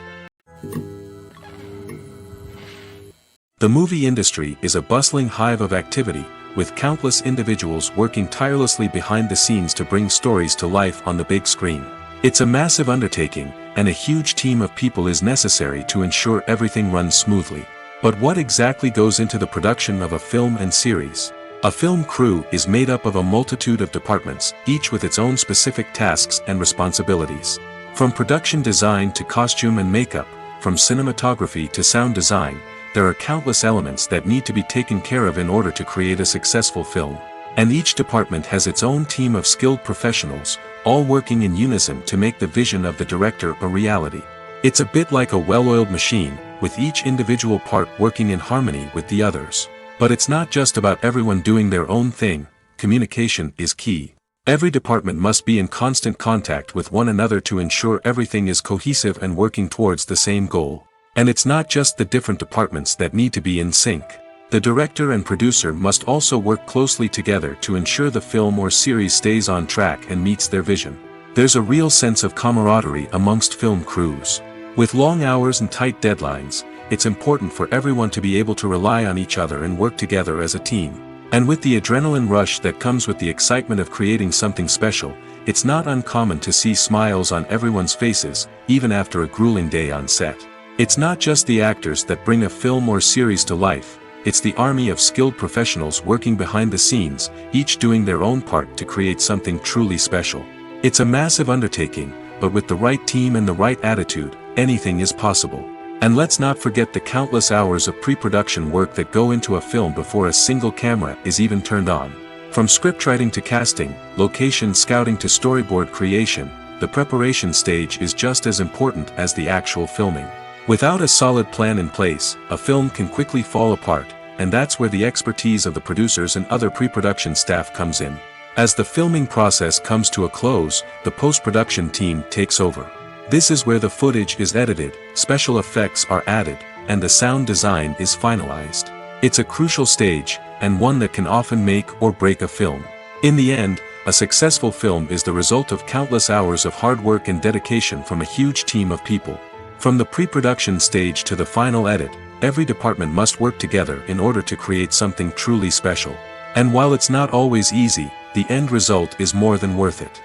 The movie industry is a bustling hive of activity, with countless individuals working tirelessly behind the scenes to bring stories to life on the big screen. It's a massive undertaking, and a huge team of people is necessary to ensure everything runs smoothly. But what exactly goes into the production of a film and series? A film crew is made up of a multitude of departments, each with its own specific tasks and responsibilities. From production design to costume and makeup, from cinematography to sound design, there are countless elements that need to be taken care of in order to create a successful film. And each department has its own team of skilled professionals, all working in unison to make the vision of the director a reality. It's a bit like a well-oiled machine, with each individual part working in harmony with the others. But it's not just about everyone doing their own thing. Communication is key. Every department must be in constant contact with one another to ensure everything is cohesive and working towards the same goal. And it's not just the different departments that need to be in sync. The director and producer must also work closely together to ensure the film or series stays on track and meets their vision. There's a real sense of camaraderie amongst film crews. With long hours and tight deadlines, it's important for everyone to be able to rely on each other and work together as a team. And with the adrenaline rush that comes with the excitement of creating something special, it's not uncommon to see smiles on everyone's faces, even after a grueling day on set. It's not just the actors that bring a film or series to life, it's the army of skilled professionals working behind the scenes, each doing their own part to create something truly special. It's a massive undertaking, but with the right team and the right attitude, anything is possible. And let's not forget the countless hours of pre-production work that go into a film before a single camera is even turned on. From scriptwriting to casting, location scouting to storyboard creation, the preparation stage is just as important as the actual filming. Without a solid plan in place, a film can quickly fall apart, and that's where the expertise of the producers and other pre-production staff comes in. As the filming process comes to a close, the post-production team takes over. This is where the footage is edited, special effects are added, and the sound design is finalized. It's a crucial stage, and one that can often make or break a film. In the end, a successful film is the result of countless hours of hard work and dedication from a huge team of people. From the pre-production stage to the final edit, every department must work together in order to create something truly special. And while it's not always easy, the end result is more than worth it.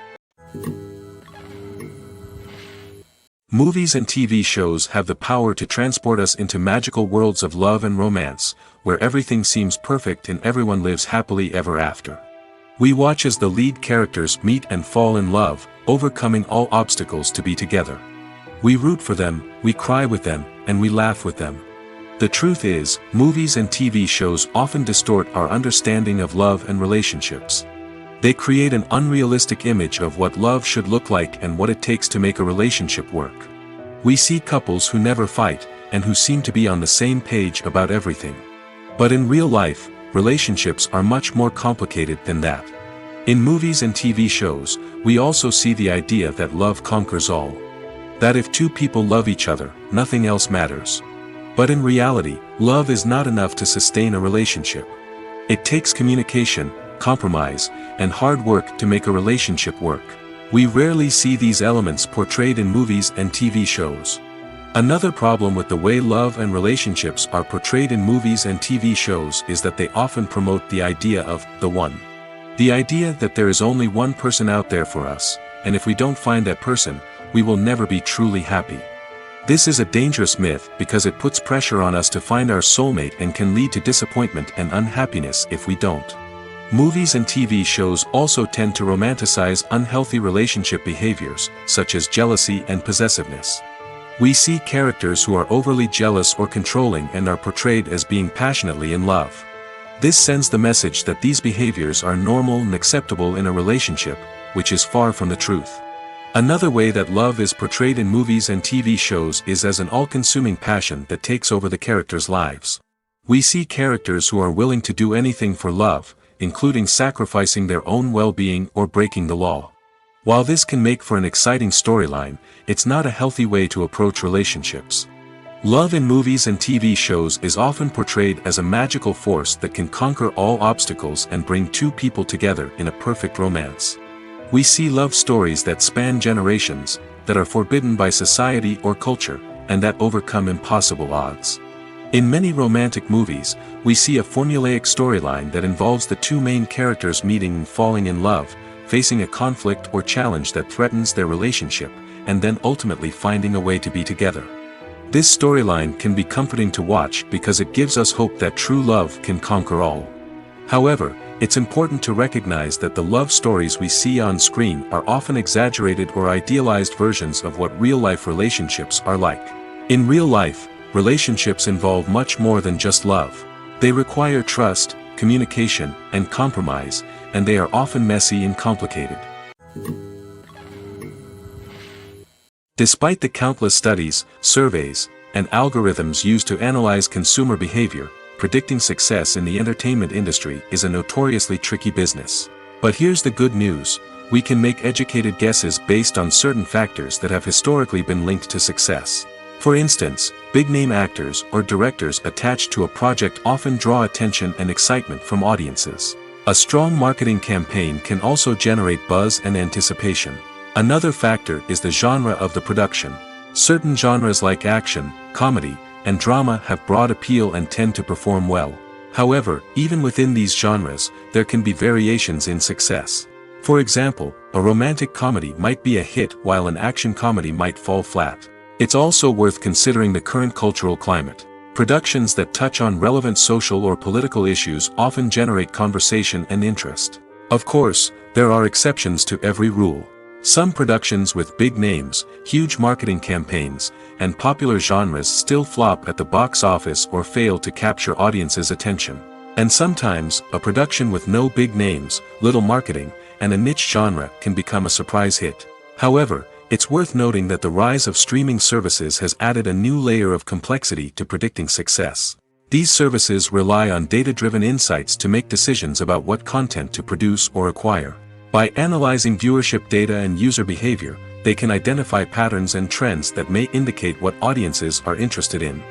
Movies and TV shows have the power to transport us into magical worlds of love and romance, where everything seems perfect and everyone lives happily ever after. We watch as the lead characters meet and fall in love, overcoming all obstacles to be together. We root for them, we cry with them, and we laugh with them. The truth is, movies and TV shows often distort our understanding of love and relationships. They create an unrealistic image of what love should look like and what it takes to make a relationship work. We see couples who never fight, and who seem to be on the same page about everything. But in real life, relationships are much more complicated than that. In movies and TV shows, we also see the idea that love conquers all. That if two people love each other, nothing else matters. But in reality, love is not enough to sustain a relationship. It takes communication, compromise, and hard work to make a relationship work. We rarely see these elements portrayed in movies and TV shows. Another problem with the way love and relationships are portrayed in movies and TV shows is that they often promote the idea of the one. The idea that there is only one person out there for us, and if we don't find that person, we will never be truly happy. This is a dangerous myth because it puts pressure on us to find our soulmate and can lead to disappointment and unhappiness if we don't. Movies and TV shows also tend to romanticize unhealthy relationship behaviors, such as jealousy and possessiveness. We see characters who are overly jealous or controlling and are portrayed as being passionately in love. This sends the message that these behaviors are normal and acceptable in a relationship, which is far from the truth. Another way that love is portrayed in movies and TV shows is as an all-consuming passion that takes over the characters' lives. We see characters who are willing to do anything for love, including sacrificing their own well-being or breaking the law. While this can make for an exciting storyline, it's not a healthy way to approach relationships. Love in movies and TV shows is often portrayed as a magical force that can conquer all obstacles and bring two people together in a perfect romance. We see love stories that span generations, that are forbidden by society or culture, and that overcome impossible odds. In many romantic movies, we see a formulaic storyline that involves the two main characters meeting and falling in love, facing a conflict or challenge that threatens their relationship, and then ultimately finding a way to be together. This storyline can be comforting to watch because it gives us hope that true love can conquer all. However, it's important to recognize that the love stories we see on screen are often exaggerated or idealized versions of what real-life relationships are like. In real life, relationships involve much more than just love. They require trust, communication, and compromise, and they are often messy and complicated. Despite the countless studies, surveys, and algorithms used to analyze consumer behavior, predicting success in the entertainment industry is a notoriously tricky business. But here's the good news: we can make educated guesses based on certain factors that have historically been linked to success. For instance, big-name actors or directors attached to a project often draw attention and excitement from audiences. A strong marketing campaign can also generate buzz and anticipation. Another factor is the genre of the production. Certain genres like action, comedy, and drama have broad appeal and tend to perform well. However, even within these genres, there can be variations in success. For example, a romantic comedy might be a hit while an action comedy might fall flat. It's also worth considering the current cultural climate. Productions that touch on relevant social or political issues often generate conversation and interest. Of course, there are exceptions to every rule. Some productions with big names, huge marketing campaigns, and popular genres still flop at the box office or fail to capture audiences' attention. And sometimes, a production with no big names, little marketing, and a niche genre can become a surprise hit. However, it's worth noting that the rise of streaming services has added a new layer of complexity to predicting success. These services rely on data-driven insights to make decisions about what content to produce or acquire. By analyzing viewership data and user behavior, they can identify patterns and trends that may indicate what audiences are interested in.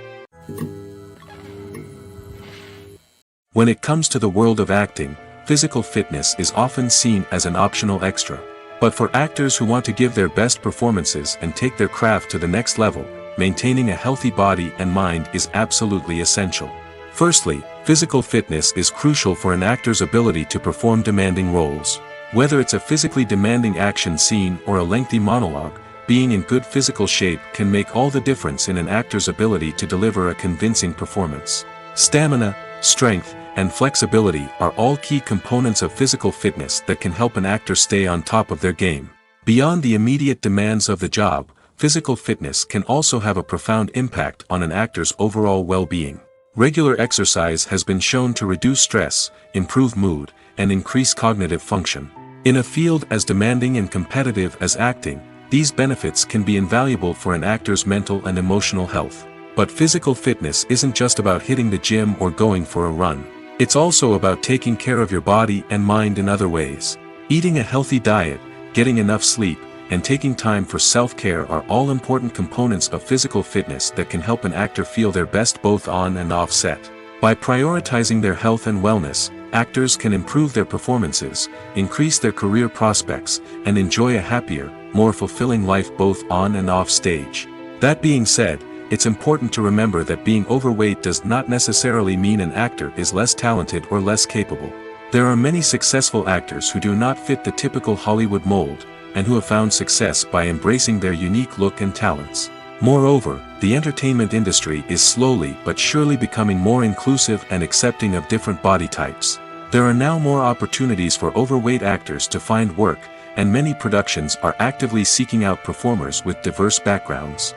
When it comes to the world of acting, physical fitness is often seen as an optional extra. But for actors who want to give their best performances and take their craft to the next level, maintaining a healthy body and mind is absolutely essential. Firstly, physical fitness is crucial for an actor's ability to perform demanding roles. Whether it's a physically demanding action scene or a lengthy monologue, being in good physical shape can make all the difference in an actor's ability to deliver a convincing performance. Stamina, strength, and flexibility are all key components of physical fitness that can help an actor stay on top of their game. Beyond the immediate demands of the job, physical fitness can also have a profound impact on an actor's overall well-being. Regular exercise has been shown to reduce stress, improve mood, and increase cognitive function. In a field as demanding and competitive as acting, these benefits can be invaluable for an actor's mental and emotional health. But physical fitness isn't just about hitting the gym or going for a run. It's also about taking care of your body and mind in other ways. Eating a healthy diet, getting enough sleep, and taking time for self-care are all important components of physical fitness that can help an actor feel their best both on and off set. By prioritizing their health and wellness, actors can improve their performances, increase their career prospects, and enjoy a happier, more fulfilling life both on and off stage. That being said, it's important to remember that being overweight does not necessarily mean an actor is less talented or less capable. There are many successful actors who do not fit the typical Hollywood mold, and who have found success by embracing their unique look and talents. Moreover, the entertainment industry is slowly but surely becoming more inclusive and accepting of different body types. There are now more opportunities for overweight actors to find work, and many productions are actively seeking out performers with diverse backgrounds.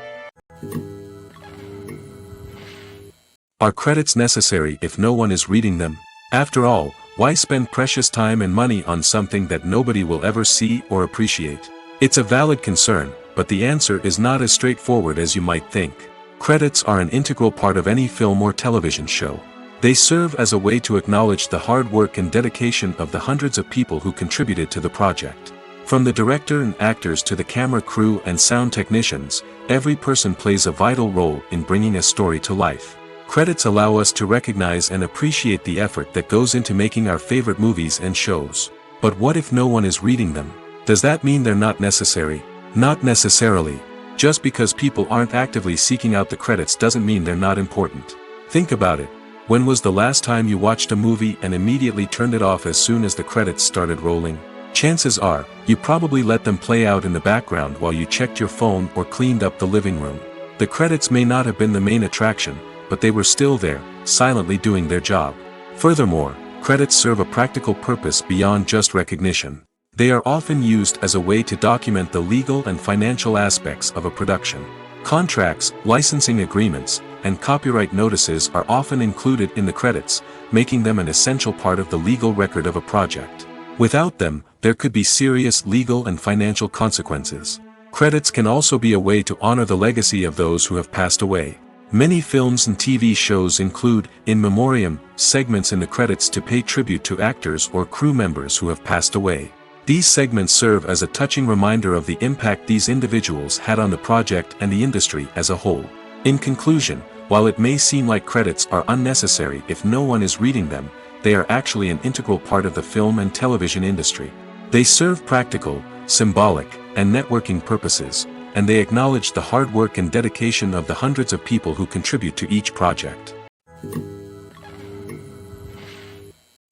Are credits necessary if no one is reading them? After all, why spend precious time and money on something that nobody will ever see or appreciate? It's a valid concern, but the answer is not as straightforward as you might think. Credits are an integral part of any film or television show. They serve as a way to acknowledge the hard work and dedication of the hundreds of people who contributed to the project. From the director and actors to the camera crew and sound technicians, every person plays a vital role in bringing a story to life. Credits allow us to recognize and appreciate the effort that goes into making our favorite movies and shows. But what if no one is reading them? Does that mean they're not necessary? Not necessarily. Just because people aren't actively seeking out the credits doesn't mean they're not important. Think about it. When was the last time you watched a movie and immediately turned it off as soon as the credits started rolling? Chances are, you probably let them play out in the background while you checked your phone or cleaned up the living room. The credits may not have been the main attraction, but they were still there, silently doing their job. Furthermore, credits serve a practical purpose beyond just recognition. They are often used as a way to document the legal and financial aspects of a production. Contracts, licensing agreements, and copyright notices are often included in the credits, making them an essential part of the legal record of a project. Without them, there could be serious legal and financial consequences. Credits can also be a way to honor the legacy of those who have passed away. Many films and TV shows include, in memoriam, segments in the credits to pay tribute to actors or crew members who have passed away. These segments serve as a touching reminder of the impact these individuals had on the project and the industry as a whole. In conclusion, while it may seem like credits are unnecessary if no one is reading them, they are actually an integral part of the film and television industry. They serve practical, symbolic, and networking purposes, and they acknowledge the hard work and dedication of the hundreds of people who contribute to each project.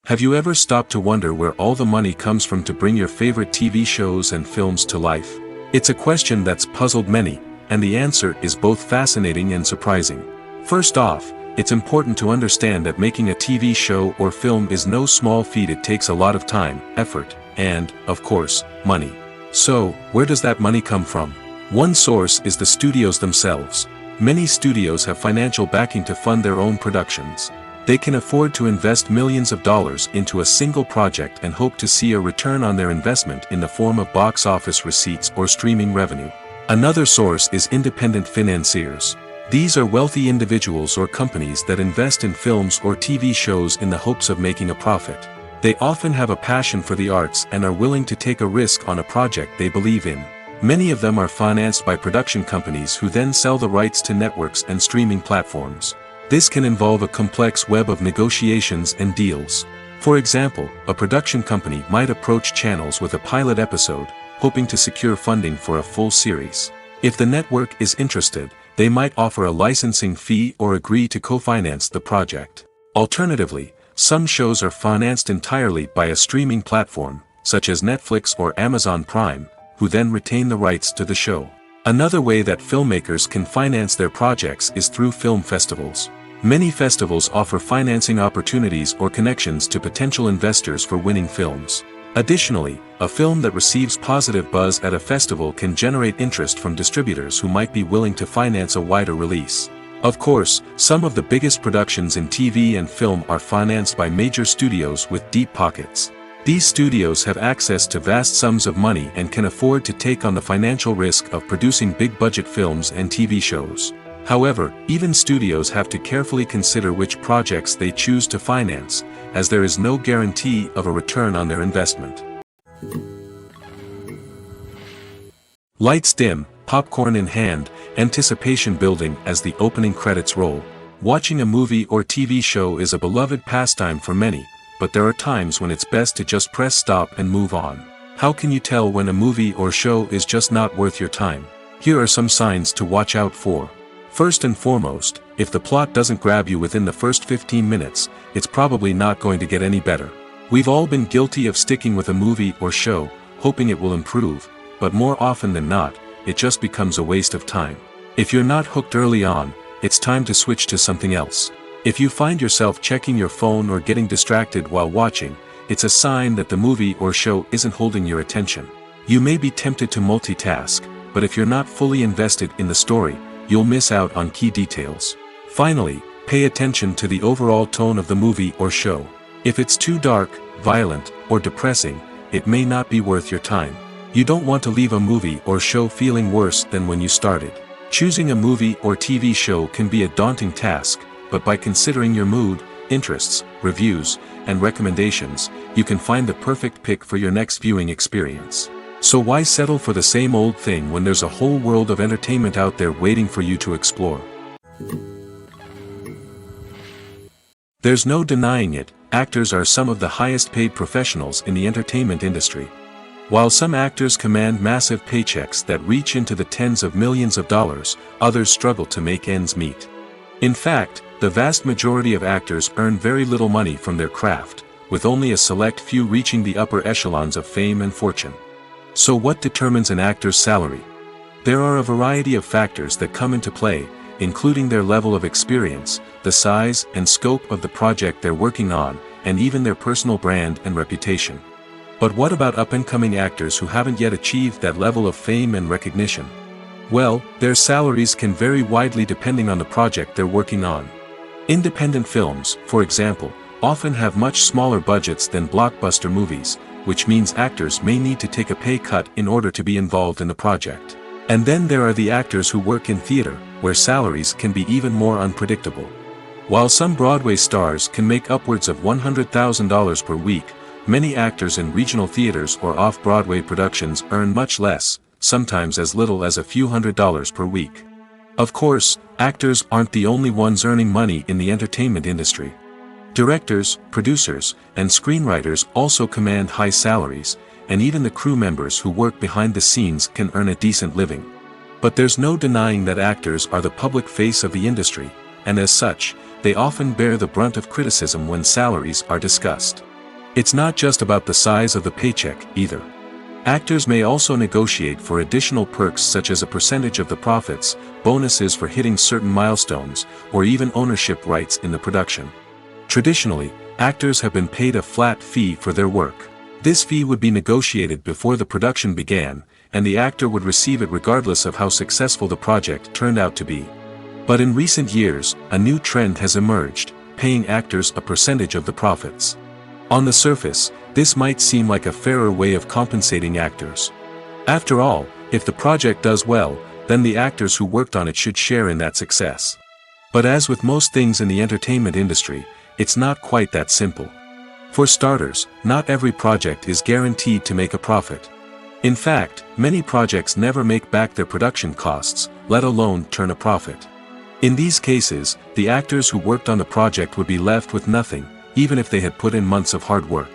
Have you ever stopped to wonder where all the money comes from to bring your favorite TV shows and films to life? It's a question that's puzzled many, and the answer is both fascinating and surprising. First off, it's important to understand that making a TV show or film is no small feat. It takes a lot of time, effort, and, of course, money. So, where does that money come from? One source is the studios themselves. Many studios have financial backing to fund their own productions. They can afford to invest millions of dollars into a single project and hope to see a return on their investment in the form of box office receipts or streaming revenue. Another source is independent financiers. These are wealthy individuals or companies that invest in films or TV shows in the hopes of making a profit. They often have a passion for the arts and are willing to take a risk on a project they believe in. Many of them are financed by production companies who then sell the rights to networks and streaming platforms. This can involve a complex web of negotiations and deals. For example, a production company might approach channels with a pilot episode, hoping to secure funding for a full series. If the network is interested, they might offer a licensing fee or agree to co-finance the project. Alternatively, some shows are financed entirely by a streaming platform, such as Netflix or Amazon Prime, who then retain the rights to the show. Another way that filmmakers can finance their projects is through film festivals. Many festivals offer financing opportunities or connections to potential investors for winning films. Additionally, a film that receives positive buzz at a festival can generate interest from distributors who might be willing to finance a wider release. Of course, some of the biggest productions in TV and film are financed by major studios with deep pockets. These studios have access to vast sums of money and can afford to take on the financial risk of producing big-budget films and TV shows. However, even studios have to carefully consider which projects they choose to finance, as there is no guarantee of a return on their investment. Lights dim, popcorn in hand, anticipation building as the opening credits roll. Watching a movie or TV show is a beloved pastime for many, but there are times when it's best to just press stop and move on. How can you tell when a movie or show is just not worth your time? Here are some signs to watch out for. First and foremost, if the plot doesn't grab you within the first 15 minutes, it's probably not going to get any better. We've all been guilty of sticking with a movie or show, hoping it will improve, but more often than not, it just becomes a waste of time. If you're not hooked early on, it's time to switch to something else. If you find yourself checking your phone or getting distracted while watching, it's a sign that the movie or show isn't holding your attention. You may be tempted to multitask, but if you're not fully invested in the story, you'll miss out on key details. Finally, pay attention to the overall tone of the movie or show. If it's too dark, violent, or depressing, it may not be worth your time. You don't want to leave a movie or show feeling worse than when you started. Choosing a movie or TV show can be a daunting task, but by considering your mood, interests, reviews, and recommendations, you can find the perfect pick for your next viewing experience. So why settle for the same old thing when there's a whole world of entertainment out there waiting for you to explore? There's no denying it, actors are some of the highest paid professionals in the entertainment industry. While some actors command massive paychecks that reach into the tens of millions of dollars, others struggle to make ends meet. In fact, the vast majority of actors earn very little money from their craft, with only a select few reaching the upper echelons of fame and fortune. So what determines an actor's salary? There are a variety of factors that come into play, including their level of experience, the size and scope of the project they're working on, and even their personal brand and reputation. But what about up-and-coming actors who haven't yet achieved that level of fame and recognition? Well, their salaries can vary widely depending on the project they're working on. Independent films, for example, often have much smaller budgets than blockbuster movies, which means actors may need to take a pay cut in order to be involved in the project. And then there are the actors who work in theater, where salaries can be even more unpredictable. While some Broadway stars can make upwards of $100,000 per week, many actors in regional theaters or off-Broadway productions earn much less, sometimes as little as a few $100s per week. Of course, actors aren't the only ones earning money in the entertainment industry. Directors, producers, and screenwriters also command high salaries, and even the crew members who work behind the scenes can earn a decent living. But there's no denying that actors are the public face of the industry, and as such, they often bear the brunt of criticism when salaries are discussed. It's not just about the size of the paycheck, either. Actors may also negotiate for additional perks such as a percentage of the profits, bonuses for hitting certain milestones, or even ownership rights in the production. Traditionally, actors have been paid a flat fee for their work. This fee would be negotiated before the production began, and the actor would receive it regardless of how successful the project turned out to be. But in recent years, a new trend has emerged, paying actors a percentage of the profits. On the surface, this might seem like a fairer way of compensating actors. After all, if the project does well, then the actors who worked on it should share in that success. But as with most things in the entertainment industry, it's not quite that simple. For starters, not every project is guaranteed to make a profit. In fact, many projects never make back their production costs, let alone turn a profit. In these cases, the actors who worked on the project would be left with nothing, even if they had put in months of hard work.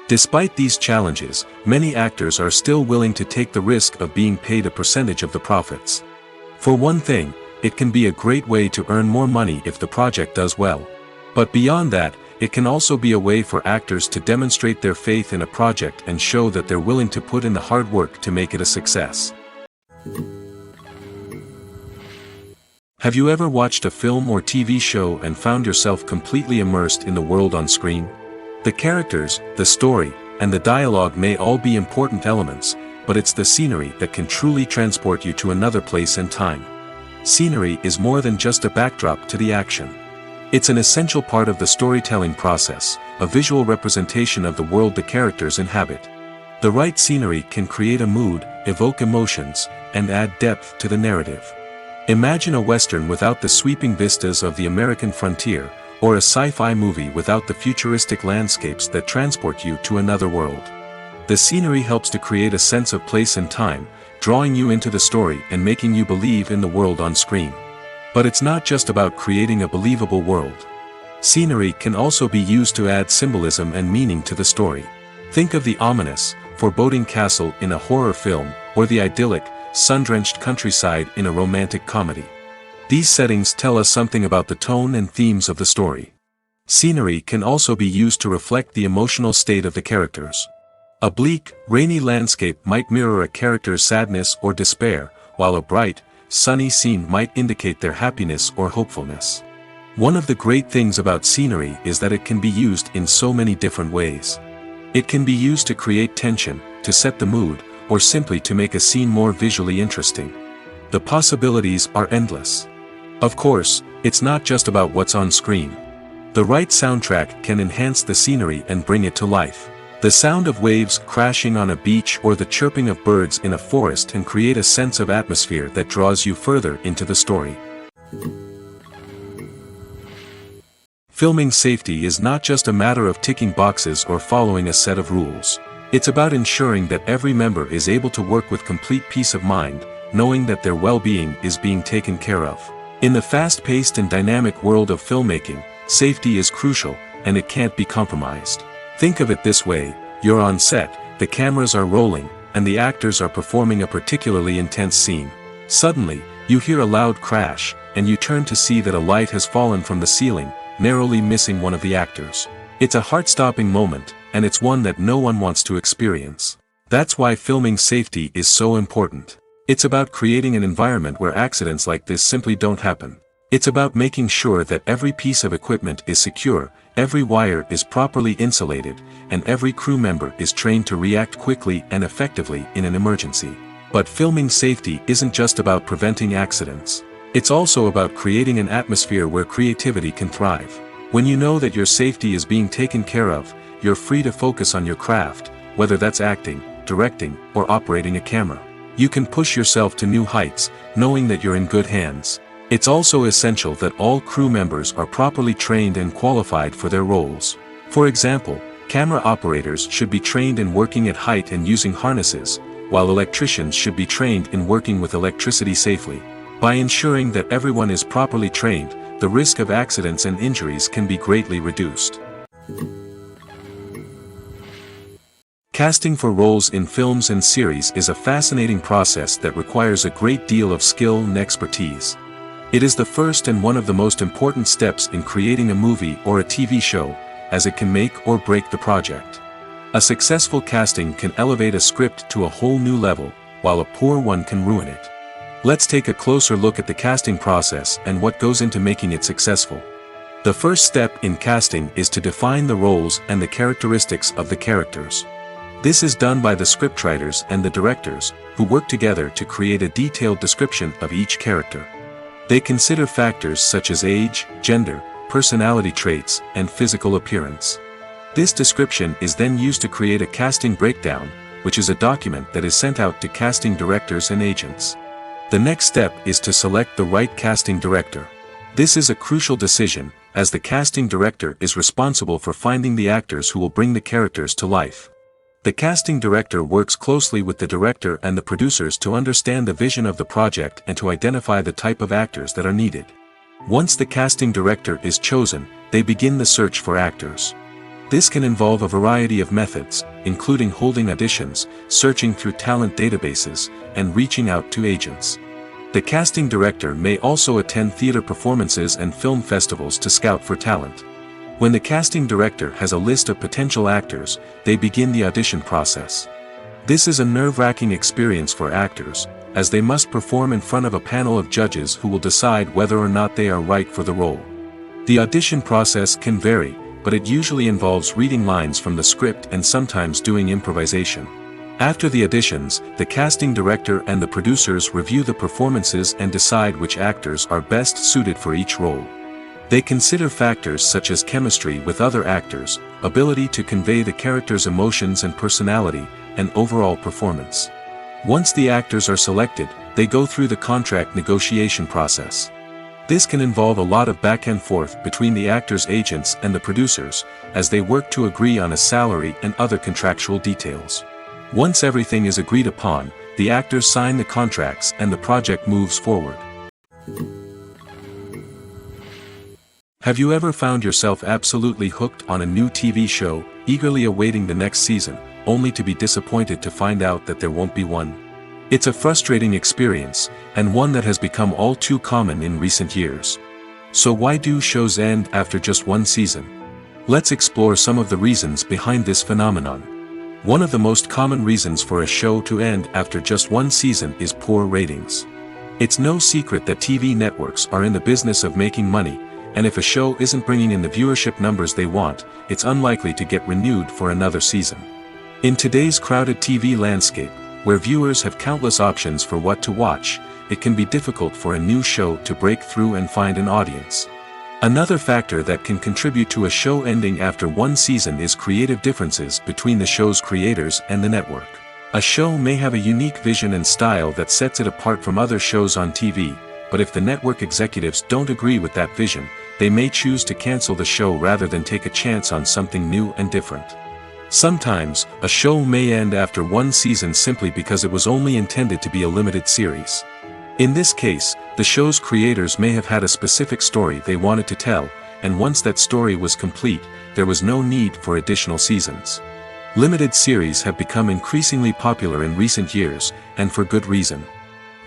Despite these challenges, many actors are still willing to take the risk of being paid a percentage of the profits. For one thing, it can be a great way to earn more money if the project does well. But beyond that, it can also be a way for actors to demonstrate their faith in a project and show that they're willing to put in the hard work to make it a success. Have you ever watched a film or TV show and found yourself completely immersed in the world on screen? The characters, the story, and the dialogue may all be important elements, but it's the scenery that can truly transport you to another place and time. Scenery is more than just a backdrop to the action. It's an essential part of the storytelling process, a visual representation of the world the characters inhabit. The right scenery can create a mood, evoke emotions, and add depth to the narrative. Imagine a Western without the sweeping vistas of the American frontier, or a sci-fi movie without the futuristic landscapes that transport you to another world. The scenery helps to create a sense of place and time, drawing you into the story and making you believe in the world on screen. But it's not just about creating a believable world. Scenery can also be used to add symbolism and meaning to the story. Think of the ominous, foreboding castle in a horror film, or the idyllic, sun-drenched countryside in a romantic comedy. These settings tell us something about the tone and themes of the story. Scenery can also be used to reflect the emotional state of the characters. A bleak, rainy landscape might mirror a character's sadness or despair, while a bright, sunny scene might indicate their happiness or hopefulness. One of the great things about scenery is that it can be used in so many different ways. It can be used to create tension, to set the mood, or simply to make a scene more visually interesting. The possibilities are endless. Of course, it's not just about what's on screen. The right soundtrack can enhance the scenery and bring it to life. The sound of waves crashing on a beach or the chirping of birds in a forest can create a sense of atmosphere that draws you further into the story. Filming safety is not just a matter of ticking boxes or following a set of rules. It's about ensuring that every member is able to work with complete peace of mind, knowing that their well-being is being taken care of. In the fast-paced and dynamic world of filmmaking, safety is crucial, and it can't be compromised. Think of it this way: you're on set, the cameras are rolling, and the actors are performing a particularly intense scene. Suddenly, you hear a loud crash, and you turn to see that a light has fallen from the ceiling, narrowly missing one of the actors. It's a heart-stopping moment, and it's one that no one wants to experience. That's why filming safety is so important. It's about creating an environment where accidents like this simply don't happen. It's about making sure that every piece of equipment is secure, every wire is properly insulated, and every crew member is trained to react quickly and effectively in an emergency. But filming safety isn't just about preventing accidents. It's also about creating an atmosphere where creativity can thrive. When you know that your safety is being taken care of, you're free to focus on your craft, whether that's acting, directing, or operating a camera. You can push yourself to new heights, knowing that you're in good hands. It's also essential that all crew members are properly trained and qualified for their roles. For example, camera operators should be trained in working at height and using harnesses, while electricians should be trained in working with electricity safely. By ensuring that everyone is properly trained, the risk of accidents and injuries can be greatly reduced. Casting for roles in films and series is a fascinating process that requires a great deal of skill and expertise. It is the first and one of the most important steps in creating a movie or a TV show, as it can make or break the project. A successful casting can elevate a script to a whole new level, while a poor one can ruin it. Let's take a closer look at the casting process and what goes into making it successful. The first step in casting is to define the roles and the characteristics of the characters. This is done by the scriptwriters and the directors, who work together to create a detailed description of each character. They consider factors such as age, gender, personality traits, and physical appearance. This description is then used to create a casting breakdown, which is a document that is sent out to casting directors and agents. The next step is to select the right casting director. This is a crucial decision, as the casting director is responsible for finding the actors who will bring the characters to life. The casting director works closely with the director and the producers to understand the vision of the project and to identify the type of actors that are needed. Once the casting director is chosen, they begin the search for actors. This can involve a variety of methods, including holding auditions, searching through talent databases, and reaching out to agents. The casting director may also attend theater performances and film festivals to scout for talent. When the casting director has a list of potential actors, they begin the audition process. This is a nerve-wracking experience for actors, as they must perform in front of a panel of judges who will decide whether or not they are right for the role. The audition process can vary, but it usually involves reading lines from the script and sometimes doing improvisation. After the auditions, the casting director and the producers review the performances and decide which actors are best suited for each role. They consider factors such as chemistry with other actors, ability to convey the character's emotions and personality, and overall performance. Once the actors are selected, they go through the contract negotiation process. This can involve a lot of back and forth between the actors' agents and the producers, as they work to agree on a salary and other contractual details. Once everything is agreed upon, the actors sign the contracts and the project moves forward. Have you ever found yourself absolutely hooked on a new TV show, eagerly awaiting the next season, only to be disappointed to find out that there won't be one? It's a frustrating experience, and one that has become all too common in recent years. So why do shows end after just one season? Let's explore some of the reasons behind this phenomenon. One of the most common reasons for a show to end after just one season is poor ratings. It's no secret that TV networks are in the business of making money, and if a show isn't bringing in the viewership numbers they want, it's unlikely to get renewed for another season. In today's crowded TV landscape, where viewers have countless options for what to watch, it can be difficult for a new show to break through and find an audience. Another factor that can contribute to a show ending after one season is creative differences between the show's creators and the network. A show may have a unique vision and style that sets it apart from other shows on TV, but if the network executives don't agree with that vision, they may choose to cancel the show rather than take a chance on something new and different. Sometimes, a show may end after one season simply because it was only intended to be a limited series. In this case, the show's creators may have had a specific story they wanted to tell, and once that story was complete, there was no need for additional seasons. Limited series have become increasingly popular in recent years, and for good reason.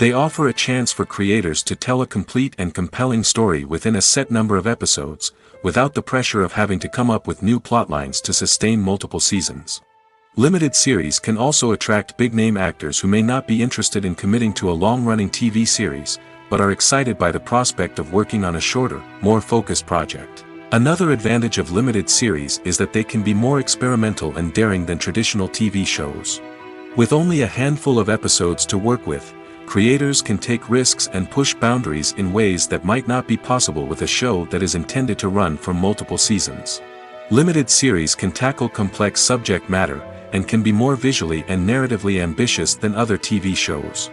They offer a chance for creators to tell a complete and compelling story within a set number of episodes, without the pressure of having to come up with new plotlines to sustain multiple seasons. Limited series can also attract big-name actors who may not be interested in committing to a long-running TV series, but are excited by the prospect of working on a shorter, more focused project. Another advantage of limited series is that they can be more experimental and daring than traditional TV shows. With only a handful of episodes to work with, creators can take risks and push boundaries in ways that might not be possible with a show that is intended to run for multiple seasons. Limited series can tackle complex subject matter, and can be more visually and narratively ambitious than other TV shows.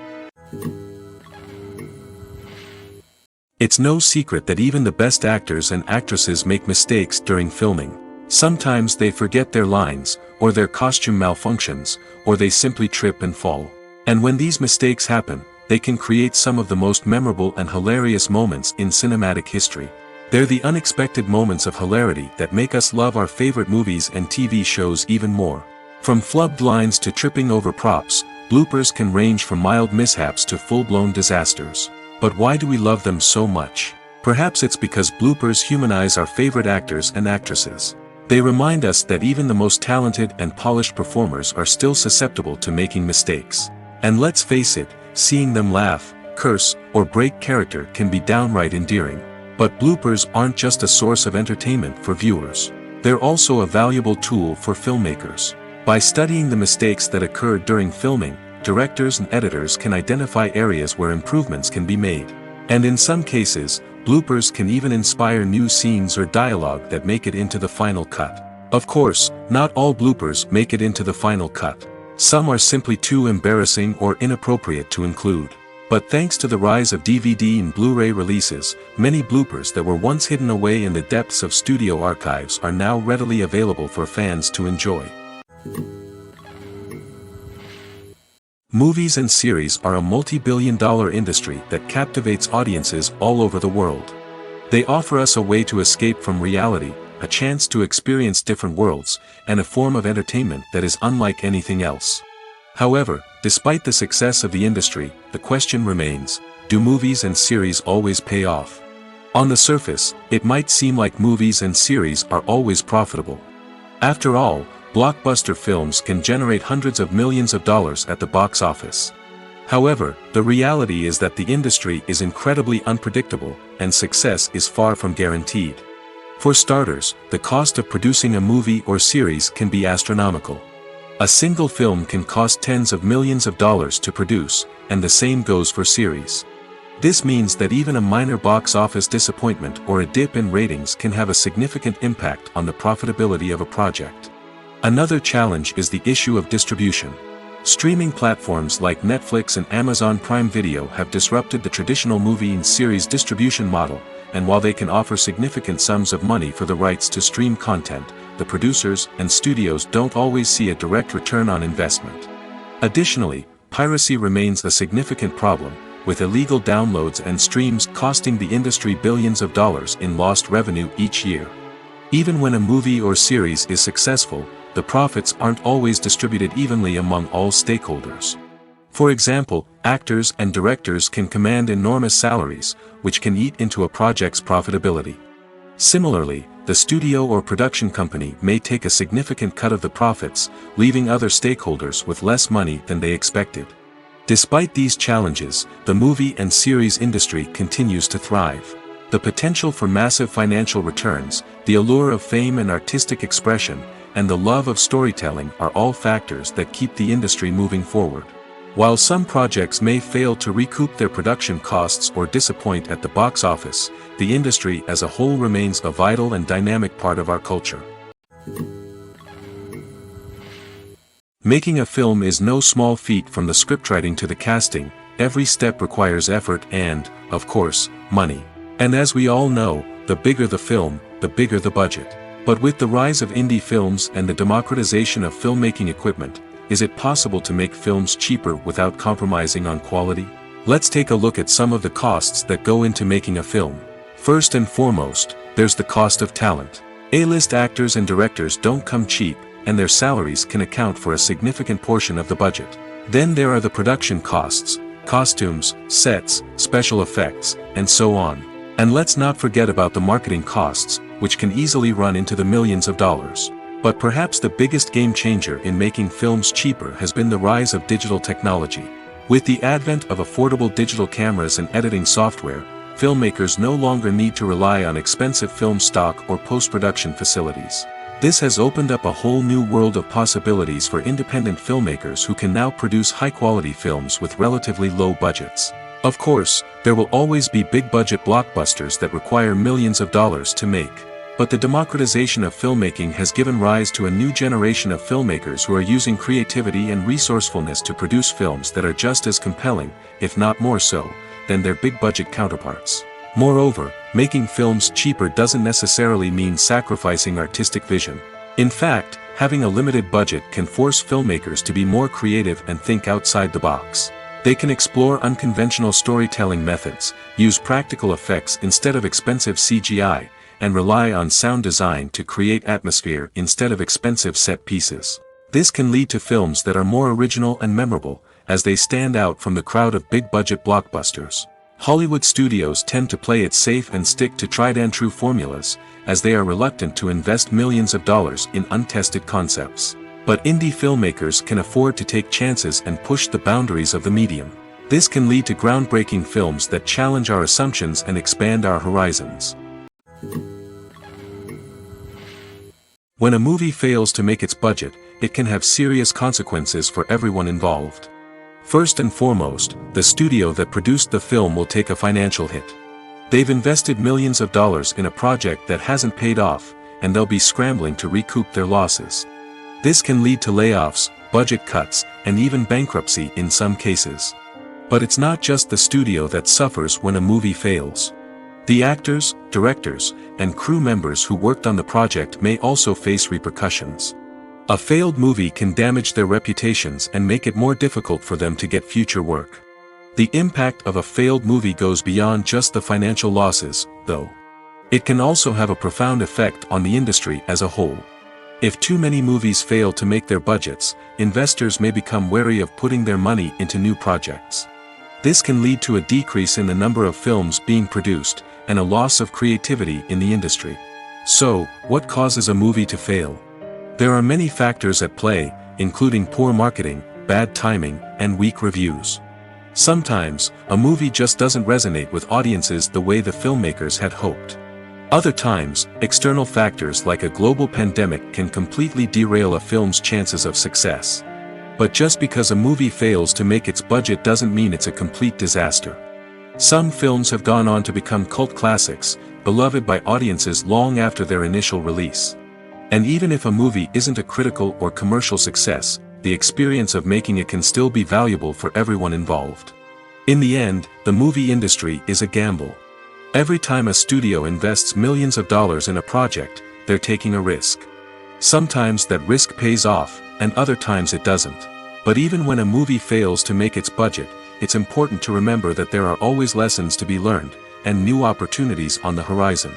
It's no secret that even the best actors and actresses make mistakes during filming. Sometimes they forget their lines, or their costume malfunctions, or they simply trip and fall. And when these mistakes happen, they can create some of the most memorable and hilarious moments in cinematic history. They're the unexpected moments of hilarity that make us love our favorite movies and TV shows even more. From flubbed lines to tripping over props, bloopers can range from mild mishaps to full-blown disasters. But why do we love them so much? Perhaps it's because bloopers humanize our favorite actors and actresses. They remind us that even the most talented and polished performers are still susceptible to making mistakes. And let's face it, seeing them laugh, curse, or break character can be downright endearing. But bloopers aren't just a source of entertainment for viewers. They're also a valuable tool for filmmakers. By studying the mistakes that occurred during filming, directors and editors can identify areas where improvements can be made. And in some cases, bloopers can even inspire new scenes or dialogue that make it into the final cut. Of course, not all bloopers make it into the final cut. Some are simply too embarrassing or inappropriate to include. But thanks to the rise of DVD and Blu-ray releases, many bloopers that were once hidden away in the depths of studio archives are now readily available for fans to enjoy. Movies and series are a multi-billion-dollar industry that captivates audiences all over the world. They offer us a way to escape from reality, a chance to experience different worlds, and a form of entertainment that is unlike anything else. However, despite the success of the industry, the question remains, do movies and series always pay off? On the surface, it might seem like movies and series are always profitable. After all, blockbuster films can generate hundreds of millions of dollars at the box office. However, the reality is that the industry is incredibly unpredictable, and success is far from guaranteed. For starters, the cost of producing a movie or series can be astronomical. A single film can cost tens of millions of dollars to produce, and the same goes for series. This means that even a minor box office disappointment or a dip in ratings can have a significant impact on the profitability of a project. Another challenge is the issue of distribution. Streaming platforms like Netflix and Amazon Prime Video have disrupted the traditional movie and series distribution model, and while they can offer significant sums of money for the rights to stream content, the producers and studios don't always see a direct return on investment. Additionally, piracy remains a significant problem, with illegal downloads and streams costing the industry billions of dollars in lost revenue each year. Even when a movie or series is successful, the profits aren't always distributed evenly among all stakeholders. For example, actors and directors can command enormous salaries, which can eat into a project's profitability. Similarly, the studio or production company may take a significant cut of the profits, leaving other stakeholders with less money than they expected. Despite these challenges, the movie and series industry continues to thrive. The potential for massive financial returns, the allure of fame and artistic expression, and the love of storytelling are all factors that keep the industry moving forward. While some projects may fail to recoup their production costs or disappoint at the box office, the industry as a whole remains a vital and dynamic part of our culture. Making a film is no small feat. From the scriptwriting to the casting, every step requires effort and, of course, money. And as we all know, the bigger the film, the bigger the budget. But with the rise of indie films and the democratization of filmmaking equipment, is it possible to make films cheaper without compromising on quality? Let's take a look at some of the costs that go into making a film. First and foremost, there's the cost of talent. A-list actors and directors don't come cheap, and their salaries can account for a significant portion of the budget. Then there are the production costs, costumes, sets, special effects, and so on. And let's not forget about the marketing costs, which can easily run into the millions of dollars. But perhaps the biggest game changer in making films cheaper has been the rise of digital technology. With the advent of affordable digital cameras and editing software, filmmakers no longer need to rely on expensive film stock or post-production facilities. This has opened up a whole new world of possibilities for independent filmmakers who can now produce high-quality films with relatively low budgets. Of course, there will always be big-budget blockbusters that require millions of dollars to make. But the democratization of filmmaking has given rise to a new generation of filmmakers who are using creativity and resourcefulness to produce films that are just as compelling, if not more so, than their big-budget counterparts. Moreover, making films cheaper doesn't necessarily mean sacrificing artistic vision. In fact, having a limited budget can force filmmakers to be more creative and think outside the box. They can explore unconventional storytelling methods, use practical effects instead of expensive CGI, and rely on sound design to create atmosphere instead of expensive set pieces. This can lead to films that are more original and memorable, as they stand out from the crowd of big-budget blockbusters. Hollywood studios tend to play it safe and stick to tried-and-true formulas, as they are reluctant to invest millions of dollars in untested concepts. But indie filmmakers can afford to take chances and push the boundaries of the medium. This can lead to groundbreaking films that challenge our assumptions and expand our horizons. When a movie fails to make its budget, it can have serious consequences for everyone involved. First and foremost, the studio that produced the film will take a financial hit. They've invested millions of dollars in a project that hasn't paid off, and they'll be scrambling to recoup their losses. This can lead to layoffs, budget cuts, and even bankruptcy in some cases. But it's not just the studio that suffers when a movie fails. The actors, directors, and crew members who worked on the project may also face repercussions. A failed movie can damage their reputations and make it more difficult for them to get future work. The impact of a failed movie goes beyond just the financial losses, though. It can also have a profound effect on the industry as a whole. If too many movies fail to make their budgets, investors may become wary of putting their money into new projects. This can lead to a decrease in the number of films being produced, and a loss of creativity in the industry. So, what causes a movie to fail? There are many factors at play, including poor marketing, bad timing, and weak reviews. Sometimes, a movie just doesn't resonate with audiences the way the filmmakers had hoped. Other times, external factors like a global pandemic can completely derail a film's chances of success. But just because a movie fails to make its budget doesn't mean it's a complete disaster. Some films have gone on to become cult classics, beloved by audiences long after their initial release. And even if a movie isn't a critical or commercial success, the experience of making it can still be valuable for everyone involved. In the end, the movie industry is a gamble. Every time a studio invests millions of dollars in a project, they're taking a risk. Sometimes that risk pays off, and other times it doesn't. But even when a movie fails to make its budget, it's important to remember that there are always lessons to be learned, and new opportunities on the horizon.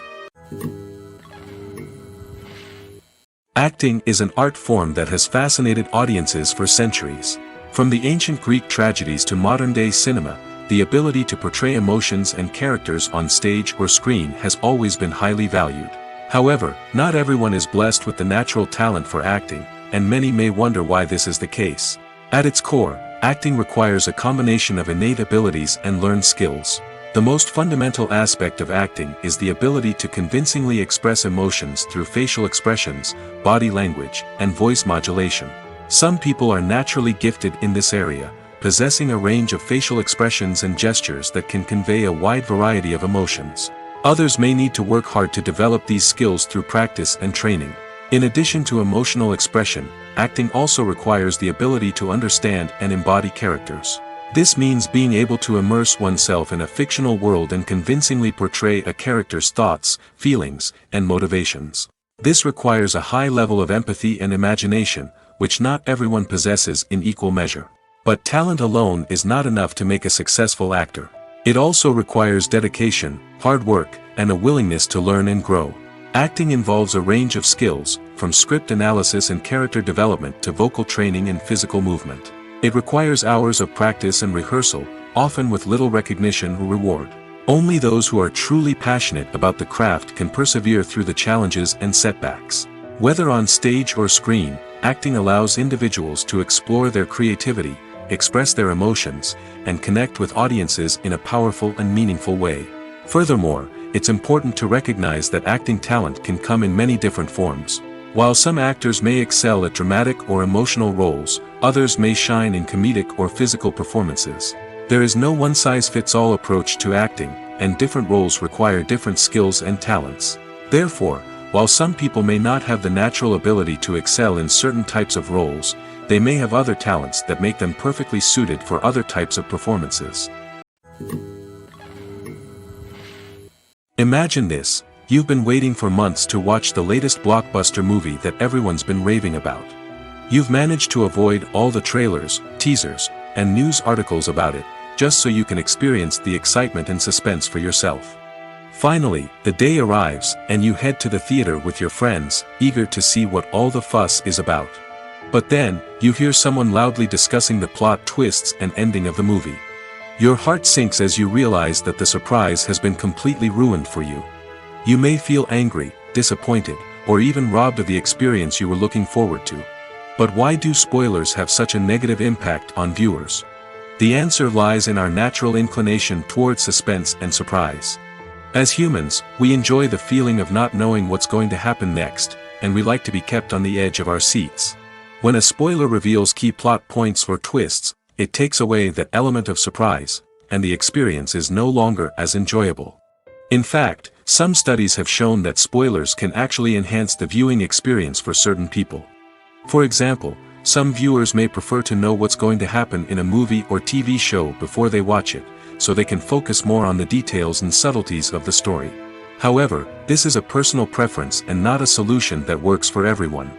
Acting is an art form that has fascinated audiences for centuries. From the ancient Greek tragedies to modern-day cinema, the ability to portray emotions and characters on stage or screen has always been highly valued. However, not everyone is blessed with the natural talent for acting, and many may wonder why this is the case. At its core, acting requires a combination of innate abilities and learned skills. The most fundamental aspect of acting is the ability to convincingly express emotions through facial expressions, body language, and voice modulation. Some people are naturally gifted in this area, possessing a range of facial expressions and gestures that can convey a wide variety of emotions. Others may need to work hard to develop these skills through practice and training. In addition to emotional expression, acting also requires the ability to understand and embody characters. This means being able to immerse oneself in a fictional world and convincingly portray a character's thoughts, feelings, and motivations. This requires a high level of empathy and imagination, which not everyone possesses in equal measure. But talent alone is not enough to make a successful actor. It also requires dedication, hard work, and a willingness to learn and grow. Acting involves a range of skills, from script analysis and character development to vocal training and physical movement. It requires hours of practice and rehearsal, often with little recognition or reward. Only those who are truly passionate about the craft can persevere through the challenges and setbacks. Whether on stage or screen, acting allows individuals to explore their creativity, express their emotions, and connect with audiences in a powerful and meaningful way. Furthermore, it's important to recognize that acting talent can come in many different forms. While some actors may excel at dramatic or emotional roles, others may shine in comedic or physical performances. There is no one-size-fits-all approach to acting, and different roles require different skills and talents. Therefore, while some people may not have the natural ability to excel in certain types of roles, they may have other talents that make them perfectly suited for other types of performances. Imagine this. You've been waiting for months to watch the latest blockbuster movie that everyone's been raving about. You've managed to avoid all the trailers, teasers, and news articles about it, just so you can experience the excitement and suspense for yourself. Finally, the day arrives, and you head to the theater with your friends, eager to see what all the fuss is about. But then, you hear someone loudly discussing the plot twists and ending of the movie. Your heart sinks as you realize that the surprise has been completely ruined for you. You may feel angry, disappointed, or even robbed of the experience you were looking forward to. But why do spoilers have such a negative impact on viewers? The answer lies in our natural inclination towards suspense and surprise. As humans, we enjoy the feeling of not knowing what's going to happen next, and we like to be kept on the edge of our seats. When a spoiler reveals key plot points or twists, it takes away that element of surprise, and the experience is no longer as enjoyable. In fact, some studies have shown that spoilers can actually enhance the viewing experience for certain people. For example, some viewers may prefer to know what's going to happen in a movie or TV show before they watch it, so they can focus more on the details and subtleties of the story. However, this is a personal preference and not a solution that works for everyone.